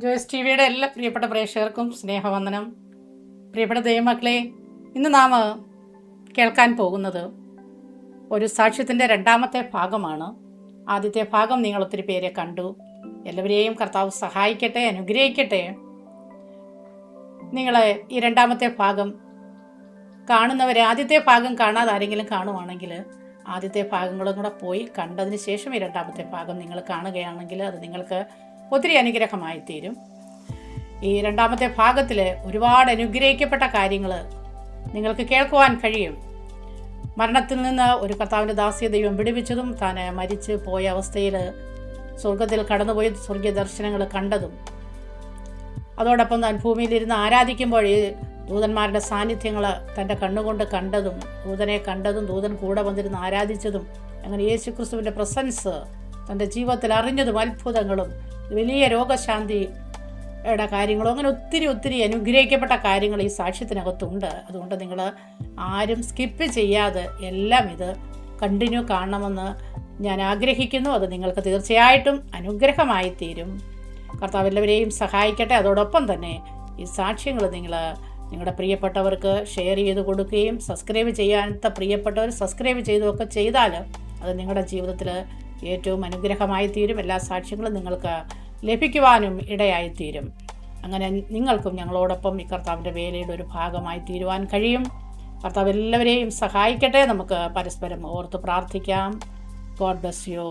Joyce T വിയുടെ എല്ലാ പ്രിയപ്പെട്ട പ്രേക്ഷകർക്കും സ്നേഹവന്ദനം. പ്രിയപ്പെട്ട ദൈവമക്കളെ, ഇന്ന് നാം കേൾക്കാൻ പോകുന്നത് ഒരു സാക്ഷ്യത്തിൻ്റെ രണ്ടാമത്തെ ഭാഗമാണ്. ആദ്യത്തെ ഭാഗം നിങ്ങൾ ഒത്തിരി പേരെ കണ്ടു. എല്ലാവരെയും കർത്താവ് സഹായിക്കട്ടെ, അനുഗ്രഹിക്കട്ടെ. നിങ്ങൾ ഈ രണ്ടാമത്തെ ഭാഗം കാണുന്നവരെ, ആദ്യത്തെ ഭാഗം കാണാതെ ആരെങ്കിലും കാണുവാണെങ്കിൽ ആദ്യത്തെ ഭാഗങ്ങളും കൂടെ പോയി കണ്ടതിന് ശേഷം ഈ രണ്ടാമത്തെ ഭാഗം നിങ്ങൾ കാണുകയാണെങ്കിൽ അത് നിങ്ങൾക്ക് ഒത്തിരി അനുഗ്രഹമായി തീരും. ഈ രണ്ടാമത്തെ ഭാഗത്തിൽ ഒരുപാട് അനുഗ്രഹിക്കപ്പെട്ട കാര്യങ്ങൾ നിങ്ങൾക്ക് കേൾക്കുവാൻ കഴിയും. മരണത്തിൽ നിന്ന് ഒരു കർത്താവിൻ്റെ ദാസ്യ ദൈവം വിടുവിച്ചതും, താൻ മരിച്ച് പോയ അവസ്ഥയിൽ സ്വർഗത്തിൽ കടന്നുപോയി സ്വർഗീയ ദർശനങ്ങൾ കണ്ടതും, അതോടൊപ്പം താൻ ഭൂമിയിലിരുന്ന് ആരാധിക്കുമ്പോൾ ദൂതന്മാരുടെ സാന്നിധ്യങ്ങൾ തൻ്റെ കണ്ണുകൊണ്ട് കണ്ടതും, ദൂതനെ കണ്ടതും, ദൂതൻ കൂടെ വന്നിരുന്ന് ആരാധിച്ചതും, അങ്ങനെ യേശു ക്രിസ്തുവിൻ്റെ പ്രസൻസ് തൻ്റെ ജീവിതത്തിൽ അറിഞ്ഞതും, അത്ഭുതങ്ങളും, വലിയ രോഗശാന്തിയുടെ കാര്യങ്ങളും, അങ്ങനെ ഒത്തിരി അനുഗ്രഹിക്കപ്പെട്ട കാര്യങ്ങൾ ഈ സാക്ഷ്യത്തിനകത്തുണ്ട്. അതുകൊണ്ട് നിങ്ങൾ ആരും സ്കിപ്പ് ചെയ്യാതെ എല്ലാം ഇത് കണ്ടിന്യൂ കാണണമെന്ന് ഞാൻ ആഗ്രഹിക്കുന്നു. അത് നിങ്ങൾക്ക് തീർച്ചയായിട്ടും അനുഗ്രഹമായി തീരും. കർത്താവ് എല്ലാവരെയും സഹായിക്കട്ടെ. അതോടൊപ്പം തന്നെ ഈ സാക്ഷ്യങ്ങൾ നിങ്ങളുടെ പ്രിയപ്പെട്ടവർക്ക് ഷെയർ ചെയ്ത് കൊടുക്കുകയും, സബ്സ്ക്രൈബ് ചെയ്യാത്ത പ്രിയപ്പെട്ടവർ സബ്സ്ക്രൈബ് ചെയ്തുമൊക്കെ ചെയ്താൽ അത് നിങ്ങളുടെ ജീവിതത്തിൽ ഏറ്റവും അനുഗ്രഹമായി തീരും. എല്ലാ സാക്ഷ്യങ്ങളും നിങ്ങൾക്ക് ലഭിക്കുവാനും ഇടയായിത്തീരും. അങ്ങനെ നിങ്ങൾക്കും ഞങ്ങളോടൊപ്പം ഈ കർത്താവിൻ്റെ വേലയുടെ ഒരു ഭാഗമായി തീരുവാൻ കഴിയും. കർത്താവ് എല്ലാവരെയും സഹായിക്കട്ടെ. നമുക്ക് പരസ്പരം ഓർത്ത് പ്രാർത്ഥിക്കാം. God bless you.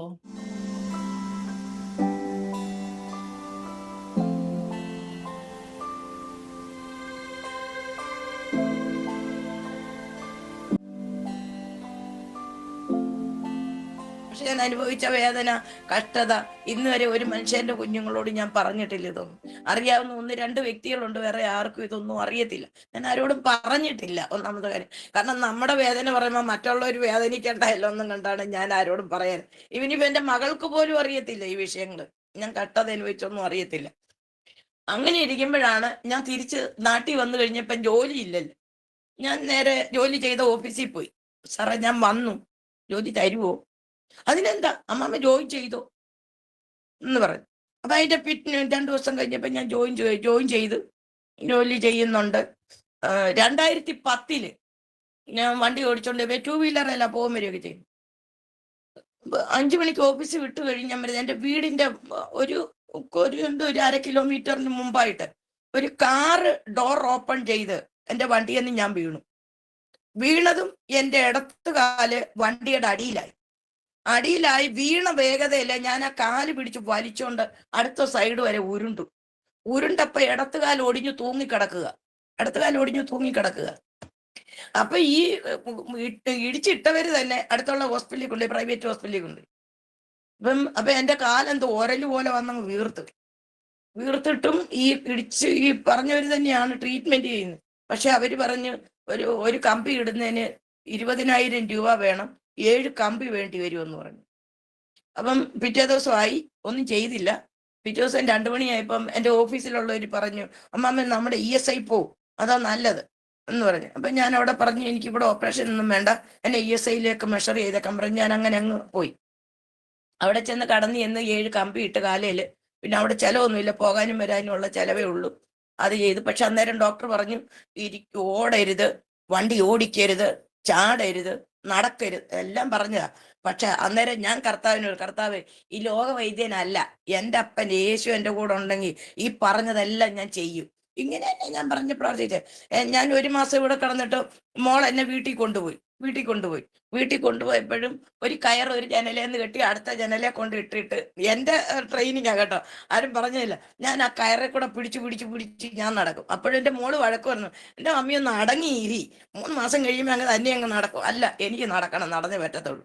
പക്ഷെ ഞാൻ അനുഭവിച്ച വേദന, കഷ്ടത ഇന്ന് വരെ ഒരു മനുഷ്യന്റെ കുഞ്ഞുങ്ങളോട് ഞാൻ പറഞ്ഞിട്ടില്ല. ഇതൊന്നും അറിയാവുന്ന 1-2 വ്യക്തികളുണ്ട്, വേറെ ആർക്കും ഇതൊന്നും അറിയത്തില്ല. ഞാൻ ആരോടും പറഞ്ഞിട്ടില്ല. ഒന്നാമത്തെ കാര്യം, കാരണം നമ്മുടെ വേദന പറയുമ്പോൾ മറ്റുള്ളവർ വേദനിക്കണ്ടല്ലോ എന്നും കണ്ടാണ് ഞാൻ ആരോടും പറയാൻ. ഇവനിപ്പോ എന്റെ മകൾക്ക് പോലും അറിയത്തില്ല ഈ വിഷയങ്ങൾ. ഞാൻ കഷ്ടത അനുഭവിച്ചൊന്നും അറിയത്തില്ല. അങ്ങനെ ഇരിക്കുമ്പോഴാണ് ഞാൻ തിരിച്ച് നാട്ടിൽ വന്നു കഴിഞ്ഞപ്പം ജോലി ഇല്ലല്ലോ. ഞാൻ നേരെ ജോലി ചെയ്ത ഓഫീസിൽ പോയി. സാറേ ഞാൻ വന്നു, ജോലി തരുവോ? അതിനെന്താ അമ്മമ്മ ജോയിൻ ചെയ്തോ എന്ന് പറഞ്ഞു. അപ്പൊ അതിന്റെ 2 ദിവസം കഴിഞ്ഞപ്പോ ഞാൻ ജോയിൻ ചെയ്ത് ജോലി ചെയ്യുന്നുണ്ട്. 2010 ഞാൻ വണ്ടി ഓടിച്ചോണ്ട് 2 വീലറല്ല പോകും വരികയൊക്കെ ചെയ്യും. 5 മണിക്ക് ഓഫീസ് വിട്ട് കഴിഞ്ഞാൽ എന്റെ വീടിന്റെ ഒരു 1.5 കിലോമീറ്ററിന് മുമ്പായിട്ട് ഒരു കാറ് ഡോർ ഓപ്പൺ ചെയ്ത് എന്റെ വണ്ടിയെന്ന് ഞാൻ വീണതും എന്റെ ഇടത്തുകാല് വണ്ടിയുടെ അടിയിലായി വീണ വേഗതയില്ല. ഞാൻ ആ കാല് പിടിച്ച് വലിച്ചോണ്ട് അടുത്ത സൈഡ് വരെ ഉരുണ്ടപ്പോ ഇടത്തുകാൽ ഒടിഞ്ഞു തൂങ്ങിക്കിടക്കുക. അപ്പൊ ഈ ഇടിച്ചിട്ടവര് തന്നെ അടുത്തുള്ള ഹോസ്പിറ്റലിൽ കൊണ്ടുപോയി, പ്രൈവറ്റ് ഹോസ്പിറ്റലിൽ കൊണ്ടുപോയി. അപ്പൊ എന്റെ കാലെന്തോ ഒരല് പോലെ വന്നങ്ങ് വീർത്തിട്ടും ഈ പറഞ്ഞവര് തന്നെയാണ് ട്രീറ്റ്മെന്റ് ചെയ്യുന്നത്. പക്ഷെ അവര് പറഞ്ഞു ഒരു കമ്പി ഇടുന്നതിന് 20,000 രൂപ വേണം, 7 കമ്പി വേണ്ടി വരുമെന്ന് പറഞ്ഞു. അപ്പം പിറ്റേ ദിവസമായി, ഒന്നും ചെയ്തില്ല. പിറ്റേ ദിവസം 2 മണിയായപ്പം എൻ്റെ ഓഫീസിലുള്ളവർ പറഞ്ഞു, അമ്മാമ്മ നമ്മുടെ ESI പോവും, അതാ നല്ലത് എന്ന് പറഞ്ഞു. അപ്പൊ ഞാൻ അവിടെ പറഞ്ഞു, എനിക്കിവിടെ ഓപ്പറേഷൻ ഒന്നും വേണ്ട, എന്നെ ESIയിലേക്ക് മെഷർ ചെയ്തേക്കാൻ പറഞ്ഞു. ഞാൻ അങ്ങനെ അങ്ങ് പോയി. അവിടെ ചെന്ന് കടന്ന് 7 കമ്പി ഇട്ട് കാലയില്. പിന്നെ അവിടെ ചെലവൊന്നുമില്ല, പോകാനും വരാനും ഉള്ള ചെലവേ ഉള്ളൂ. അത് ചെയ്തു. പക്ഷെ അന്നേരം ഡോക്ടർ പറഞ്ഞു, ഓടരുത്, വണ്ടി ഓടിക്കരുത്, ചാടരുത്, നടക്കരുത്, എല്ലാം പറഞ്ഞതാ. പക്ഷെ അന്നേരം ഞാൻ കർത്താവ് ഈ ലോക വൈദ്യനല്ല, എൻ്റെ അപ്പൻ യേശു എൻ്റെ കൂടെ ഉണ്ടെങ്കിൽ ഈ പറഞ്ഞതെല്ലാം ഞാൻ ചെയ്യും. ഇങ്ങനെ തന്നെ ഞാൻ പറഞ്ഞ് പ്രാർത്ഥിച്ചേ. ഞാൻ 1 മാസം ഇവിടെ കിടന്നിട്ട് മോൾ എന്നെ വീട്ടിൽ കൊണ്ടുപോയപ്പോഴും ഒരു കയർ ഒരു ജനലേന്ന് കെട്ടി അടുത്ത ജനലെ കൊണ്ട് ഇട്ടിട്ട്, എൻ്റെ ട്രെയിനിങ്ങാ കേട്ടോ, ആരും പറഞ്ഞില്ല. ഞാൻ ആ കയറെ കൂടെ പിടിച്ച് ഞാൻ നടക്കും. അപ്പോഴും എൻ്റെ മോള് വഴക്ക് പറഞ്ഞു, എൻ്റെ മമ്മിയൊന്ന് അടങ്ങിയിരി, 3 മാസം കഴിയുമ്പോൾ അങ്ങ് നടക്കും. അല്ല, എനിക്ക് നടക്കണം, നടന്നേ പറ്റത്തുള്ളൂ.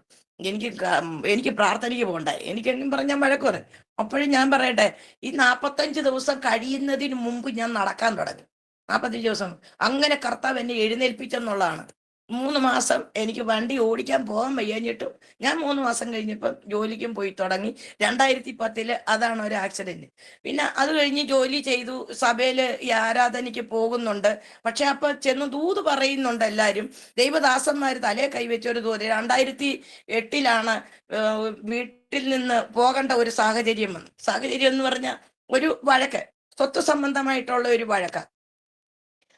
എനിക്ക് പ്രാർത്ഥനയ്ക്ക് പോകണ്ടേ, എനിക്കെങ്കിലും പറഞ്ഞാൽ വഴക്ക് പറയും. അപ്പോഴും ഞാൻ പറയട്ടെ, ഈ 45 ദിവസം കഴിയുന്നതിന് മുമ്പ് ഞാൻ നടക്കാൻ തുടങ്ങി. 45 ദിവസം അങ്ങനെ കർത്താവ് എന്നെ എഴുന്നേൽപ്പിച്ചെന്നുള്ളതാണ്. 3 മാസം എനിക്ക് വണ്ടി ഓടിക്കാൻ പോകാൻ വയ്യാഞ്ഞിട്ടും ഞാൻ 3 മാസം കഴിഞ്ഞപ്പം ജോലിക്കും പോയി തുടങ്ങി. 2010 അതാണ് ഒരു ആക്സിഡന്റ്. പിന്നെ അത് കഴിഞ്ഞ് ജോലി ചെയ്തു, സഭയില് ഈ ആരാധനയ്ക്ക് പോകുന്നുണ്ട്. പക്ഷെ അപ്പൊ ചെന്ന് ദൂത് പറയുന്നുണ്ട് എല്ലാരും. ദൈവദാസന്മാര് തലേ കൈവച്ചൊരു ദൂത് 2008 വീട്ടിൽ നിന്ന് പോകേണ്ട ഒരു സാഹചര്യം എന്ന് പറഞ്ഞാൽ ഒരു വഴക്ക്. സ്വത്ത് സംബന്ധമായിട്ടുള്ള ഒരു വഴക്ക.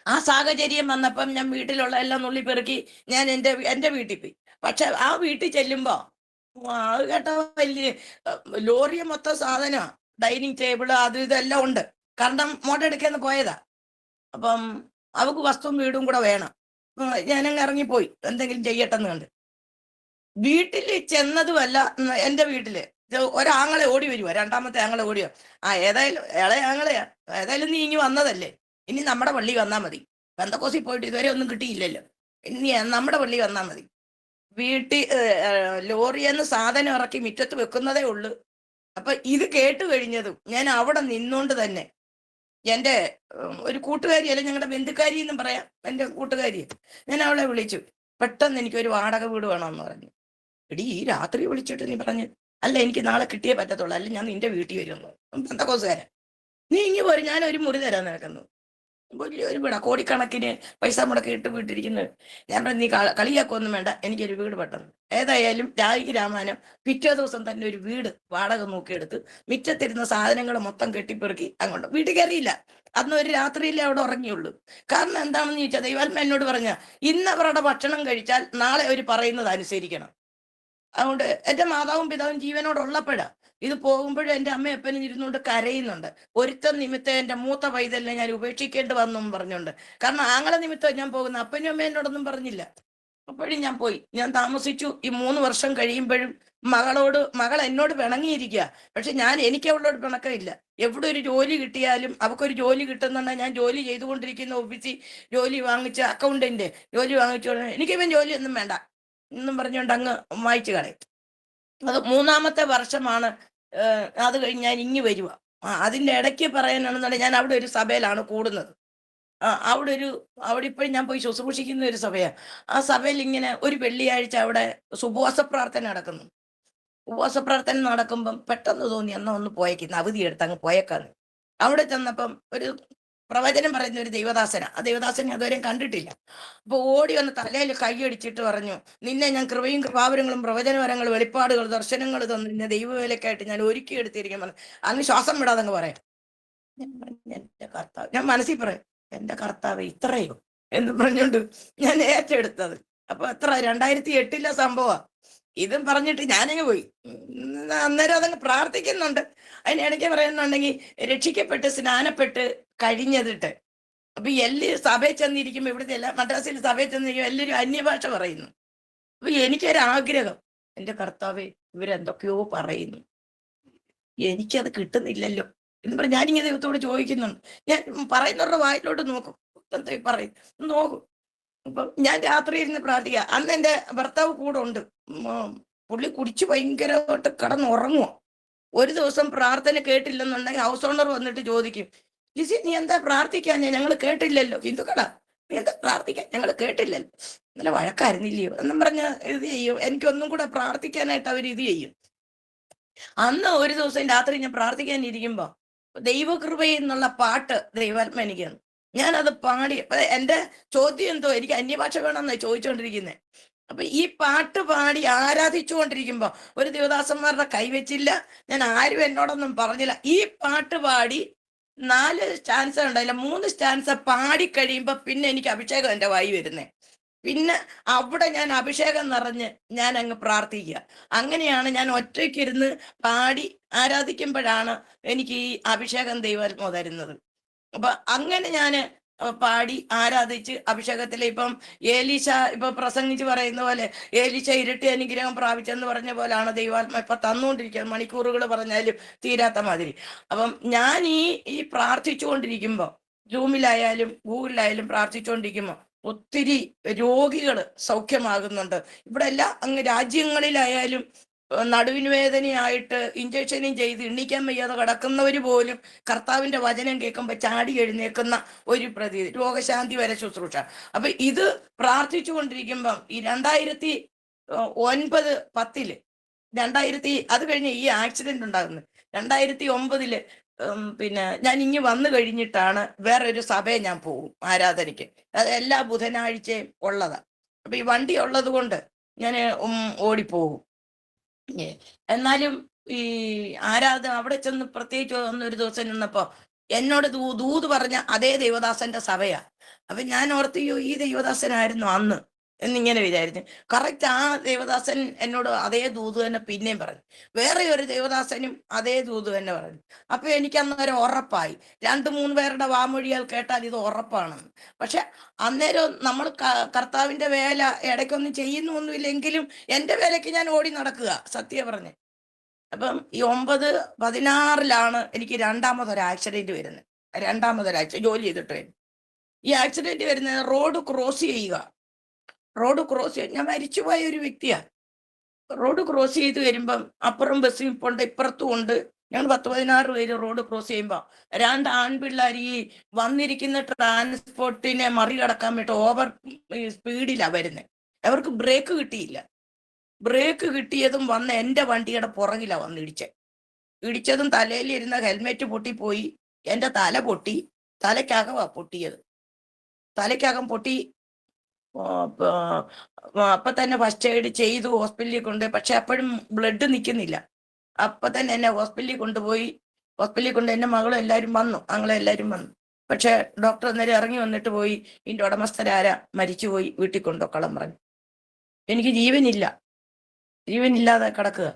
ആ സാഹചര്യം വന്നപ്പം ഞാൻ വീട്ടിലുള്ള എല്ലാം നുള്ളി പെറുക്കി ഞാൻ എൻ്റെ വീട്ടിൽ പോയി. പക്ഷെ ആ വീട്ടിൽ ചെല്ലുമ്പോ അത് കേട്ടോ വലിയ ലോറിയ മൊത്തം സാധനമാണ്, ഡൈനിങ് ടേബിള് അത് ഇതെല്ലാം ഉണ്ട്. കാരണം മോട്ടെടുക്കാന്ന് പോയതാ. അപ്പം അവക്ക് വസ്തുവും വീടും കൂടെ വേണം. ഞാനങ്ങ് ഇറങ്ങിപ്പോയി എന്തെങ്കിലും ചെയ്യട്ടെന്ന് കണ്ട്. വീട്ടിൽ ചെന്നതുമല്ല, എൻ്റെ വീട്ടില് ഒരാങ്ങളെ ഓടി വരുവാ, രണ്ടാമത്തെ ആങ്ങളെ ഓടിയോ. ഏതായാലും ഇളയ ആങ്ങളെയാ, ഏതായാലും നീ ഇനി വന്നതല്ലേ, ഇനി നമ്മുടെ പള്ളി വന്നാ മതി. പെന്തക്കോസിൽ പോയിട്ട് ഇതുവരെ ഒന്നും കിട്ടിയില്ലല്ലോ, ഇനി നമ്മുടെ പള്ളി വന്നാ മതി. വീട്ടിൽ ലോറിയെന്ന് സാധനം ഇറക്കി മുറ്റത്ത് വെക്കുന്നതേ ഉള്ളു. അപ്പൊ ഇത് കേട്ട് കഴിഞ്ഞതും ഞാൻ അവിടെ നിന്നോണ്ട് തന്നെ എൻ്റെ ഒരു കൂട്ടുകാരി, അല്ല ഞങ്ങളുടെ ബന്ധുക്കാരി എന്നും പറയാം, എൻ്റെ കൂട്ടുകാരി, ഞാൻ അവളെ വിളിച്ചു. പെട്ടെന്ന് എനിക്കൊരു വാടക വീട് വേണമെന്ന് പറഞ്ഞു. എടി ഈ രാത്രി വിളിച്ചിട്ട് നീ പറഞ്ഞു, അല്ല എനിക്ക് നാളെ കിട്ടിയേ പറ്റത്തുള്ളൂ, അല്ല ഞാൻ നിന്റെ വീട്ടിൽ വരുന്നു. പെന്തക്കോസുകാരൻ, നീ ഇങ്ങ് പോരും, ഞാൻ ഒരു മുറി തരാൻ നിൽക്കുന്നു. വലിയൊരു വീടാ, കോടിക്കണക്കിന് പൈസ മുടക്കി ഇട്ട് വീട്ടിരിക്കുന്നത്. ഞാൻ പറഞ്ഞു നീ കളിയാക്കൊന്നും വേണ്ട, എനിക്കൊരു വീട് പെട്ടെന്ന്. ഏതായാലും രാവിലെ രാമാനം പിറ്റേ ദിവസം തന്നെ ഒരു വീട് വാടക നോക്കിയെടുത്ത് മിറ്റത്തിരുന്ന സാധനങ്ങൾ മൊത്തം കെട്ടിപ്പെറുക്കി അങ്ങോട്ട് വീട്ടിൽ കയറിയില്ല. അന്ന് ഒരു രാത്രിയിലേ അവിടെ ഉറങ്ങിയുള്ളൂ. കാരണം എന്താണെന്ന് ചോദിച്ചാൽ ദൈവാത്മ എന്നോട് പറഞ്ഞ, ഇന്ന് അവരുടെ ഭക്ഷണം കഴിച്ചാൽ നാളെ അവർ പറയുന്നത് അനുസരിക്കണം. അതുകൊണ്ട് എൻ്റെ മാതാവും പിതാവും ജീവനോടുള്ളപ്പോഴാ ഇത് പോകുമ്പോഴും എൻ്റെ അമ്മ എപ്പനും ഇരുന്നുകൊണ്ട് കരയുന്നുണ്ട്. ഒരുത്തൻ നിമിത്തം എൻ്റെ മൂത്ത പൈതലിനെ ഞാൻ ഉപേക്ഷിക്കേണ്ടി വന്നും പറഞ്ഞുകൊണ്ട്. കാരണം ആങ്ങളെ നിമിത്തം ഞാൻ പോകുന്ന, അപ്പനും അമ്മ എന്നോടൊന്നും പറഞ്ഞില്ല. അപ്പോഴും ഞാൻ പോയി, ഞാൻ താമസിച്ചു. ഈ 3 വർഷം കഴിയുമ്പോഴും മകൾ എന്നോട് പിണങ്ങിയിരിക്കുക. പക്ഷെ എനിക്ക് അവളോട് പിണക്കമില്ല. എവിടെ ഒരു ജോലി കിട്ടിയാലും അവക്കൊരു ജോലി കിട്ടുന്നുണ്ടെങ്കിൽ ഞാൻ ജോലി ചെയ്തുകൊണ്ടിരിക്കുന്ന ഓഫീസിൽ ജോലി വാങ്ങിച്ച അക്കൗണ്ടന്റ് ജോലി വാങ്ങിച്ചു, എനിക്കിവൻ ജോലിയൊന്നും വേണ്ട എന്നും പറഞ്ഞുകൊണ്ട് അങ്ങ് വായിച്ചു കളയും. അത് 3-ാമത്തെ വർഷമാണ്. അത് കഴിഞ്ഞ് ഞാൻ ഇങ്ങ് വരുക. അതിൻ്റെ ഇടയ്ക്ക് പറയാനാണെന്നുണ്ടെങ്കിൽ ഞാൻ അവിടെ ഒരു സഭയിലാണ് കൂടുന്നത്. അവിടെ ഇപ്പോഴും ഞാൻ പോയി ശുശ്രൂഷിക്കുന്ന ഒരു സഭയാണ്. ആ സഭയിൽ ഇങ്ങനെ ഒരു വെള്ളിയാഴ്ച അവിടെ ഉപവാസ പ്രാർത്ഥന നടക്കുന്നു. ഉപവാസ പ്രാർത്ഥന നടക്കുമ്പം പെട്ടെന്ന് തോന്നി എന്നാ ഒന്ന് പോയേക്കുന്നു, അവധി എടുത്ത് അങ്ങ് പോയേക്കാന്ന്. അവിടെ ചെന്നപ്പം ഒരു പ്രവചനം പറയുന്ന ഒരു ദൈവദാസന, ആ ദൈവദാസനെ അതുവരെയും കണ്ടിട്ടില്ല. അപ്പൊ ഓടി വന്ന് തലയിൽ കൈയടിച്ചിട്ട് പറഞ്ഞു, നിന്നെ ഞാൻ കൃപയും കൃപാവരങ്ങളും പ്രവചനവരങ്ങളും വെളിപ്പാടുകൾ ദർശനങ്ങൾ തന്നു നിന്നെ ദൈവവേലക്കായിട്ട് ഞാൻ ഒരുക്കിയെടുത്തിരിക്കാൻ പറഞ്ഞു. അങ്ങ് ശ്വാസം വിടാതെ അങ്ങ് പറയാം. എന്റെ കർത്താവ്, ഞാൻ മനസ്സിൽ പറയാം, എന്റെ കർത്താവ് ഇത്രയോ എന്ന് പറഞ്ഞുകൊണ്ട് ഞാൻ ഏറ്റെടുത്തത്. അപ്പൊ എത്ര 2008 സംഭവ. ഇതും പറഞ്ഞിട്ട് ഞാനങ്ങ് പോയി. അന്നേരം അതങ്ങ് പ്രാർത്ഥിക്കുന്നുണ്ട്. അതിനിടയ്ക്ക് പറയുന്നുണ്ടെങ്കിൽ രക്ഷിക്കപ്പെട്ട് സ്നാനപ്പെട്ട് കഴിഞ്ഞതിട്ട് അപ്പൊ സഭയിൽ ചെന്നിരിക്കുമ്പോ, ഇവിടുത്തെ എല്ലാ മദ്രാസിൽ സഭയിൽ ചെന്നിരിക്കുമ്പോൾ എല്ലാവരും അന്യഭാഷ പറയുന്നു. അപ്പൊ എനിക്കൊരാഗ്രഹം, എന്റെ കർത്താവേ ഇവരെന്തൊക്കെയോ പറയുന്നു, എനിക്കത് കിട്ടുന്നില്ലല്ലോ എന്ന് പറഞ്ഞ് ഞാനിങ്ങനെ ദൈവത്തോട് ചോദിക്കുന്നുണ്ട്. ഞാൻ പറയുന്നവരുടെ വായിലോട്ട് നോക്കും, പറയും നോക്കും. അപ്പൊ ഞാൻ രാത്രി ഇരുന്ന് പ്രാർത്ഥിക്കുക. അന്ന് എൻ്റെ ഭർത്താവ് കൂടെ ഉണ്ട്. പുള്ളി കുടിച്ച് ഭയങ്കരമായിട്ട് കിടന്നുറങ്ങുമോ. ഒരു ദിവസം പ്രാർത്ഥന കേട്ടില്ലെന്നുണ്ടെങ്കിൽ ഹൗസ് ഓണർ വന്നിട്ട് ചോദിക്കും, ലിസി നീ എന്താ പ്രാർത്ഥിക്കാൻ, ഞങ്ങൾ കേട്ടില്ലല്ലോ, ഹിന്ദുക്കളാ നീ എന്താ പ്രാർത്ഥിക്കാൻ, ഞങ്ങൾ കേട്ടില്ലല്ലോ, ഇന്നലെ വഴക്കായിരുന്നില്ലയോ എന്നും പറഞ്ഞ് ഇത് ചെയ്യും. എനിക്കൊന്നും കൂടെ പ്രാർത്ഥിക്കാനായിട്ട് അവർ ഇത് ചെയ്യും. അന്ന് ഒരു ദിവസം രാത്രി ഞാൻ പ്രാർത്ഥിക്കാനിരിക്കുമ്പോ ദൈവകൃപ എന്നുള്ള പാട്ട് ദൈവാത്മ എനിക്ക് തന്നു. ഞാനത് പാടി. അപ്പൊ എന്റെ ചോദ്യം എന്തോ, എനിക്ക് അന്യഭാഷ വേണമെന്നാണ് ചോദിച്ചുകൊണ്ടിരിക്കുന്നത്. അപ്പൊ ഈ പാട്ട് പാടി ആരാധിച്ചുകൊണ്ടിരിക്കുമ്പോ ഒരു ദേവദാസന്മാരുടെ കൈവച്ചില്ല, ഞാൻ ആരും എന്നോടൊന്നും പറഞ്ഞില്ല. ഈ പാട്ട് പാടി 4 സ്റ്റാൻസ ഉണ്ടായില്ല, 3 സ്റ്റാൻസ പാടി കഴിയുമ്പോ പിന്നെ എനിക്ക് അഭിഷേകം എൻ്റെ വായി വരുന്നേ. പിന്നെ അവിടെ ഞാൻ അഭിഷേകം നിറഞ്ഞ് ഞാൻ അങ്ങ് പ്രാർത്ഥിക്കുക. അങ്ങനെയാണ് ഞാൻ ഒറ്റയ്ക്കിരുന്ന് പാടി ആരാധിക്കുമ്പോഴാണ് എനിക്ക് ഈ അഭിഷേകം ദൈവാത്മാ തരുന്നത്. അപ്പൊ അങ്ങനെ ഞാൻ പാടി ആരാധിച്ച് അഭിഷേകത്തിൽ ഇപ്പം ഏലീശ ഇപ്പൊ പ്രസംഗിച്ച് പറയുന്ന പോലെ ഏലീശ ഇരട്ടി അനുഗ്രഹം പ്രാപിച്ചെന്ന് പറഞ്ഞ പോലാണ് ദൈവാത്മ ഇപ്പൊ തന്നുകൊണ്ടിരിക്കുന്നത്. മണിക്കൂറുകൾ പറഞ്ഞാലും തീരാത്ത മാതിരി. അപ്പം ഞാൻ ഈ പ്രാർത്ഥിച്ചുകൊണ്ടിരിക്കുമ്പോ, സൂമിലായാലും ഗൂഗിളിലായാലും പ്രാർത്ഥിച്ചുകൊണ്ടിരിക്കുമ്പോ ഒത്തിരി രോഗികൾ സൗഖ്യമാകുന്നുണ്ട്. ഇവിടെ എല്ലാം അങ്ങ് രാജ്യങ്ങളിലായാലും നടുവിന് വേദനയായിട്ട് ഇഞ്ചക്ഷനും ചെയ്ത് എണ്ണിക്കാൻ വയ്യാതെ കിടക്കുന്നവർ പോലും കർത്താവിന്റെ വചനം കേൾക്കുമ്പോൾ ചാടി എഴുന്നേക്കുന്ന ഒരു പ്രതീതി, രോഗശാന്തി വരെ ശുശ്രൂഷ. അപ്പൊ ഇത് പ്രാർത്ഥിച്ചു കൊണ്ടിരിക്കുമ്പം ഈ 2009-10 അത് കഴിഞ്ഞ് ഈ ആക്സിഡന്റ് ഉണ്ടാകുന്നത്. 2009 പിന്നെ ഞാൻ ഇങ്ങ് വന്നു കഴിഞ്ഞിട്ടാണ് വേറൊരു സഭയെ ഞാൻ പോകും ആരാധനയ്ക്ക്. അത് എല്ലാ ബുധനാഴ്ചയും ഉള്ളതാ. അപ്പൊ ഈ വണ്ടി ഉള്ളത് കൊണ്ട് ഞാൻ ഓടിപ്പോകും. എന്നാലും ഈ അവിടെ ചെന്ന് പ്രത്യേകിച്ച് ഒരു ദിവസം നിന്നപ്പോ എന്നോട് ദൂത് പറഞ്ഞ അതേ ദൈവദാസന്റെ സഭയാ. അപ്പൊ ഞാൻ ഓർത്തിയോ ഈ ദൈവദാസനായിരുന്നു അന്ന് എന്നിങ്ങനെ വിചാരിച്ചു. കറക്റ്റ് ആ ദേവദാസൻ എന്നോട് അതേ ദൂത് തന്നെ പിന്നെയും പറഞ്ഞു. വേറെ ഒരു ദേവദാസനും അതേ ദൂത് തന്നെ പറഞ്ഞു. അപ്പൊ എനിക്ക് അന്നേരം ഉറപ്പായി, 2-3 പേരുടെ വാമൊഴിയാൽ കേട്ടാൽ ഇത് ഉറപ്പാണെന്ന്. പക്ഷെ അന്നേരം നമ്മൾ കർത്താവിന്റെ വേല ഇടയ്ക്കൊന്നും ചെയ്യുന്നൊന്നുമില്ലെങ്കിലും എൻ്റെ വേലയ്ക്ക് ഞാൻ ഓടി നടക്കുക, സത്യം പറഞ്ഞ്. അപ്പം ഈ 9/16 എനിക്ക് രണ്ടാമതൊരു ആക്സിഡന്റ് വരുന്നത്. ജോലി ചെയ്തിട്ട് വരും. ഈ ആക്സിഡന്റ് വരുന്നത് റോഡ് ക്രോസ് ചെയ്യുക. ഞാൻ മരിച്ചുപോയ ഒരു വ്യക്തിയാ. റോഡ് ക്രോസ് ചെയ്ത് വരുമ്പം അപ്പുറം ബസ് ഇപ്പുണ്ട്, ഇപ്പുറത്തും ഉണ്ട്. ഞങ്ങൾ 10-16 പേര് റോഡ് ക്രോസ് ചെയ്യുമ്പോ 2 ആൺപിള്ളേർ ഈ വന്നിരിക്കുന്ന ട്രാൻസ്പോർട്ടിനെ മറികടക്കാൻ വേണ്ടി ഓവർ സ്പീഡിലാ വരുന്നത്. അവർക്ക് ബ്രേക്ക് കിട്ടിയില്ല. ബ്രേക്ക് കിട്ടിയതും വന്ന് എൻ്റെ വണ്ടിയുടെ പുറകിലാ ഇടിച്ചതും തലയിലിരുന്ന ഹെൽമെറ്റ് പൊട്ടിപ്പോയി. എൻ്റെ തല പൊട്ടി. തലയ്ക്കകമാ പൊട്ടിയത്. തലയ്ക്കകം പൊട്ടി. അപ്പൊ തന്നെ ഫസ്റ്റ് എയ്ഡ് ചെയ്തു ഹോസ്പിറ്റലിൽ കൊണ്ട്. പക്ഷെ അപ്പോഴും ബ്ലഡ് നിൽക്കുന്നില്ല. അപ്പൊ തന്നെ എന്നെ ഹോസ്പിറ്റലിൽ കൊണ്ടുപോയി. എൻ്റെ മകളും എല്ലാവരും വന്നു, ഞങ്ങളെല്ലാവരും വന്നു. പക്ഷെ ഡോക്ടർ അന്നേരം ഇറങ്ങി വന്നിട്ട് പോയി, ഇതിന്റെ ഉടമസ്ഥരാരാ മരിച്ചുപോയി, വീട്ടിൽ കൊണ്ടുപോക്കളം പറഞ്ഞു. എനിക്ക് ജീവനില്ലാതെ കിടക്കുക.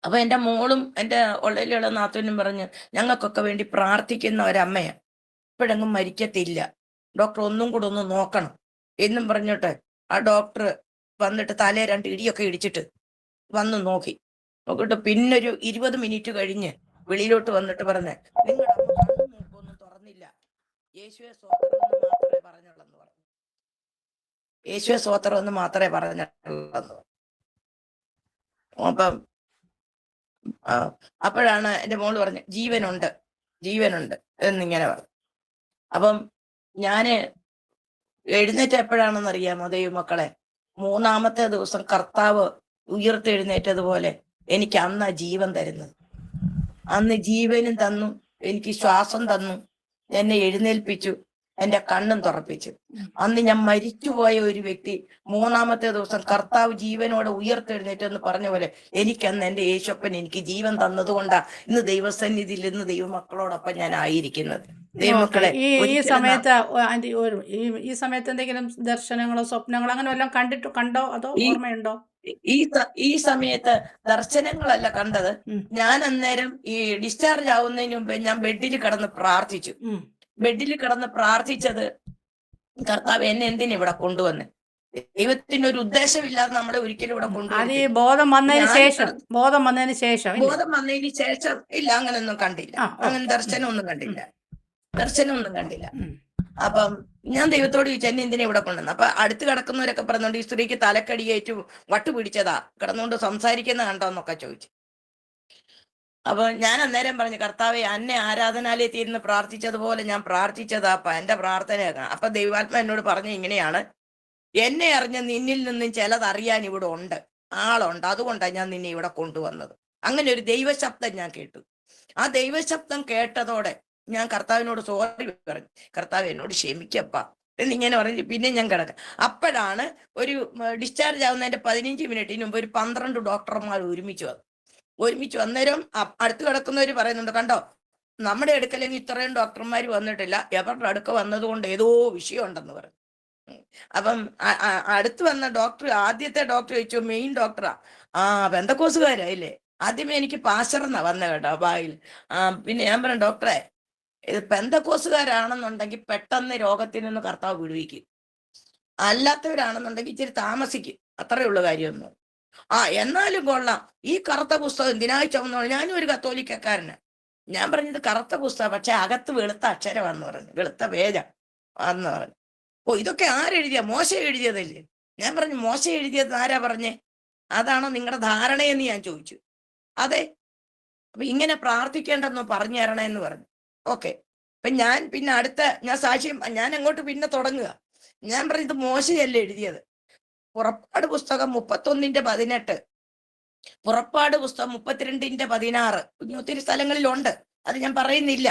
അപ്പൊ എൻ്റെ മോളും എൻ്റെ ഉള്ളിലുള്ള നാത്തൂനും പറഞ്ഞു, ഞങ്ങൾക്കൊക്കെ വേണ്ടി പ്രാർത്ഥിക്കുന്ന ഒരമ്മയാ, ഇപ്പോഴെങ്ങും മരിക്കത്തില്ല, ഡോക്ടർ ഒന്നും കൂടെ ഒന്ന് നോക്കണം എന്നും പറഞ്ഞിട്ട് ആ ഡോക്ടർ വന്നിട്ട് തലേ 2 ഇടിയൊക്കെ ഇടിച്ചിട്ട് നോക്കിയിട്ട് പിന്നൊരു 20 മിനിറ്റ് കഴിഞ്ഞ് വെളിയിലോട്ട് വന്നിട്ട് പറഞ്ഞ്, നിങ്ങളുടെ അമ്മ കണ്ണും മൂക്കൊന്നും തുറന്നില്ല, യേശുവെ സ്തോത്രം എന്ന് മാത്രമേ പറഞ്ഞുള്ളെന്ന് പറഞ്ഞു. യേശുവെ സ്തോത്രം എന്ന് മാത്രമേ പറഞ്ഞുള്ളെന്ന്. അപ്പം അപ്പോഴാണ് എൻ്റെ മോള് പറഞ്ഞ് ജീവനുണ്ട് എന്നിങ്ങനെ പറഞ്ഞു. അപ്പം ഞാന് എഴുന്നേറ്റ് എപ്പോഴാണെന്ന് അറിയാമോ ദൈവമക്കളെ? 3-ാമത്തെ ദിവസം കർത്താവ് ഉയർത്തെഴുന്നേറ്റതുപോലെ എനിക്ക് അന്നാ ജീവൻ തരുന്നത്. അന്ന് ജീവനും തന്നു, എനിക്ക് ശ്വാസം തന്നു, എന്നെ എഴുന്നേൽപ്പിച്ചു, എൻ്റെ കണ്ണും തുറപ്പിച്ചു. അന്ന് ഞാൻ മരിച്ചുപോയ ഒരു വ്യക്തി 3-ാമത്തെ ദിവസം കർത്താവ് ജീവനോടെ ഉയർത്തെഴുന്നേറ്റെന്ന് പറഞ്ഞ പോലെ എനിക്കന്ന് എൻ്റെ യേശപ്പൻ എനിക്ക് ജീവൻ തന്നതുകൊണ്ടാ ഇന്ന് ദൈവസന്നിധിയിൽ, ഇന്ന് ദൈവമക്കളോടൊപ്പം ഞാൻ ആയിരിക്കുന്നത്. ദൈവമക്കളെ, ഈ സമയത്ത് എന്തെങ്കിലും ദർശനങ്ങളോ സ്വപ്നങ്ങളോ അങ്ങനെ വല്ലതും കണ്ടോ അതോ ഓർമ്മയുണ്ടോ? ഈ സമയത്ത് ദർശനങ്ങളല്ല കണ്ടത്. ഞാൻ അന്നേരം ഈ ഡിസ്ചാർജ് ആവുന്നതിന് മുമ്പ് ഞാൻ ബെഡിൽ കിടന്ന് പ്രാർത്ഥിച്ചത്, കർത്താവ് എന്നെ എന്തിനാ ഇവിടെ കൊണ്ടുവന്ന്? ദൈവത്തിന് ഒരു ഉദ്ദേശമില്ലാതെ നമ്മളെ ഒരിക്കലും ഇവിടെ കൊണ്ടുവന്നു. ബോധം വന്നതിന് ശേഷം ഇല്ല, അങ്ങനൊന്നും കണ്ടില്ല. അങ്ങനെ ദർശനമൊന്നും കണ്ടില്ല. അപ്പം ഞാൻ ദൈവത്തോട് ചോദിച്ചു, എന്നെ എന്തിനാ ഇവിടെ കൊണ്ടുവന്നു? അപ്പൊ അടുത്ത് കിടക്കുന്നവരൊക്കെ പറഞ്ഞോണ്ട് ഈ സ്ത്രീക്ക് തലക്കടിയേറ്റു വട്ടു പിടിച്ചതാ, കിടന്നുകൊണ്ട് സംസാരിക്കുന്ന കണ്ടോന്നൊക്കെ ചോദിച്ചു. അപ്പൊ ഞാൻ അന്നേരം പറഞ്ഞു, കർത്താവെ, അന്നെ ആരാധനാലയത്തിൽ ഇരുന്ന് പ്രാർത്ഥിച്ചതുപോലെ ഞാൻ പ്രാർത്ഥിച്ചതാ എന്റെ പ്രാർത്ഥനയാ. അപ്പൊ ദൈവാത്മ എന്നോട് പറഞ്ഞു, ഇങ്ങനെയാണ്, എന്നെ അറിഞ്ഞ നിന്നിൽ നിന്നും ചിലതറിയാൻ ഇവിടെ ആളുണ്ട്, അതുകൊണ്ടാണ് ഞാൻ നിന്നെ ഇവിടെ കൊണ്ടുവന്നത്. അങ്ങനെ ഒരു ദൈവശബ്ദം ഞാൻ കേട്ടു. ആ ദൈവശബ്ദം കേട്ടതോടെ ഞാൻ കർത്താവിനോട് സോറി പറഞ്ഞു, കർത്താവ് എന്നോട് ക്ഷമിക്കപ്പാ എന്നിങ്ങനെ പറഞ്ഞു. പിന്നെ ഞാൻ കിടക്കാം. അപ്പോഴാണ് ഒരു ഡിസ്ചാർജ് ആവുന്നതിന്റെ 15 മിനിറ്റിന് മുമ്പ് ഒരു 12 ഡോക്ടർമാർ ഒരുമിച്ച് അന്നേരം അടുത്ത് കിടക്കുന്നവർ പറയുന്നുണ്ട്, കണ്ടോ, നമ്മുടെ അടുക്കലെങ്കിൽ ഇത്രയും ഡോക്ടർമാർ വന്നിട്ടില്ല, എവരുടെ അടുക്ക വന്നതുകൊണ്ട് ഏതോ വിഷയം ഉണ്ടെന്ന് പറഞ്ഞു. അപ്പം അടുത്ത് വന്ന ഡോക്ടർ, ആദ്യത്തെ ഡോക്ടർ ചോദിച്ചു, മെയിൻ ഡോക്ടറാ, പെന്തക്കോസുകാരായില്ലേ? ആദ്യമേ എനിക്ക് പാസ്റ്ററെന്നാ വന്ന കേട്ടോ ബായിൽ. പിന്നെ ഞാൻ പറഞ്ഞു, ഡോക്ടറെ, ഇത് പെന്തക്കോസുകാരാണെന്നുണ്ടെങ്കിൽ പെട്ടെന്ന് രോഗത്തിൽ നിന്ന് കർത്താവ് വിടുവിക്കും, അല്ലാത്തവരാണെന്നുണ്ടെങ്കിൽ ഇച്ചിരി താമസിക്കും, അത്രയേ ഉള്ളു കാര്യമൊന്നും. എന്നാലും കൊള്ളാം, ഈ കറുത്ത പുസ്തകം എന്തിനായി ചുമന്നോളൂ? ഞാനും ഒരു കത്തോലിക്കക്കാരന്. ഞാൻ പറഞ്ഞത് കറുത്ത പുസ്തകം, പക്ഷെ അകത്ത് വെളുത്ത അക്ഷരമാന്ന് പറഞ്ഞു, വെളുത്ത പേജ എന്ന് പറഞ്ഞു. ഇതൊക്കെ ആരെഴുതിയ? മോശ എഴുതിയതല്ലേ? ഞാൻ പറഞ്ഞു, മോശ എഴുതിയത് ആരാ പറഞ്ഞേ? അതാണോ നിങ്ങളുടെ ധാരണയെന്ന് ഞാൻ ചോദിച്ചു. അതെ. അപ്പൊ ഇങ്ങനെ പ്രാർത്ഥിക്കേണ്ടെന്നോ പറഞ്ഞു തരണേന്ന് പറഞ്ഞു. ഓക്കെ. അപ്പൊ ഞാൻ പിന്നെ ഞാൻ സാക്ഷ്യം, ഞാൻ അങ്ങോട്ട് പിന്നെ തുടങ്ങുക. ഞാൻ പറഞ്ഞു, ഇത് മോശയല്ലേ എഴുതിയത്? പുറപ്പാട് പുസ്തകം 31:18, പുറപ്പാട് പുസ്തകം 32:16, ഒത്തിരി സ്ഥലങ്ങളിലുണ്ട്, അത് ഞാൻ പറയുന്നില്ല.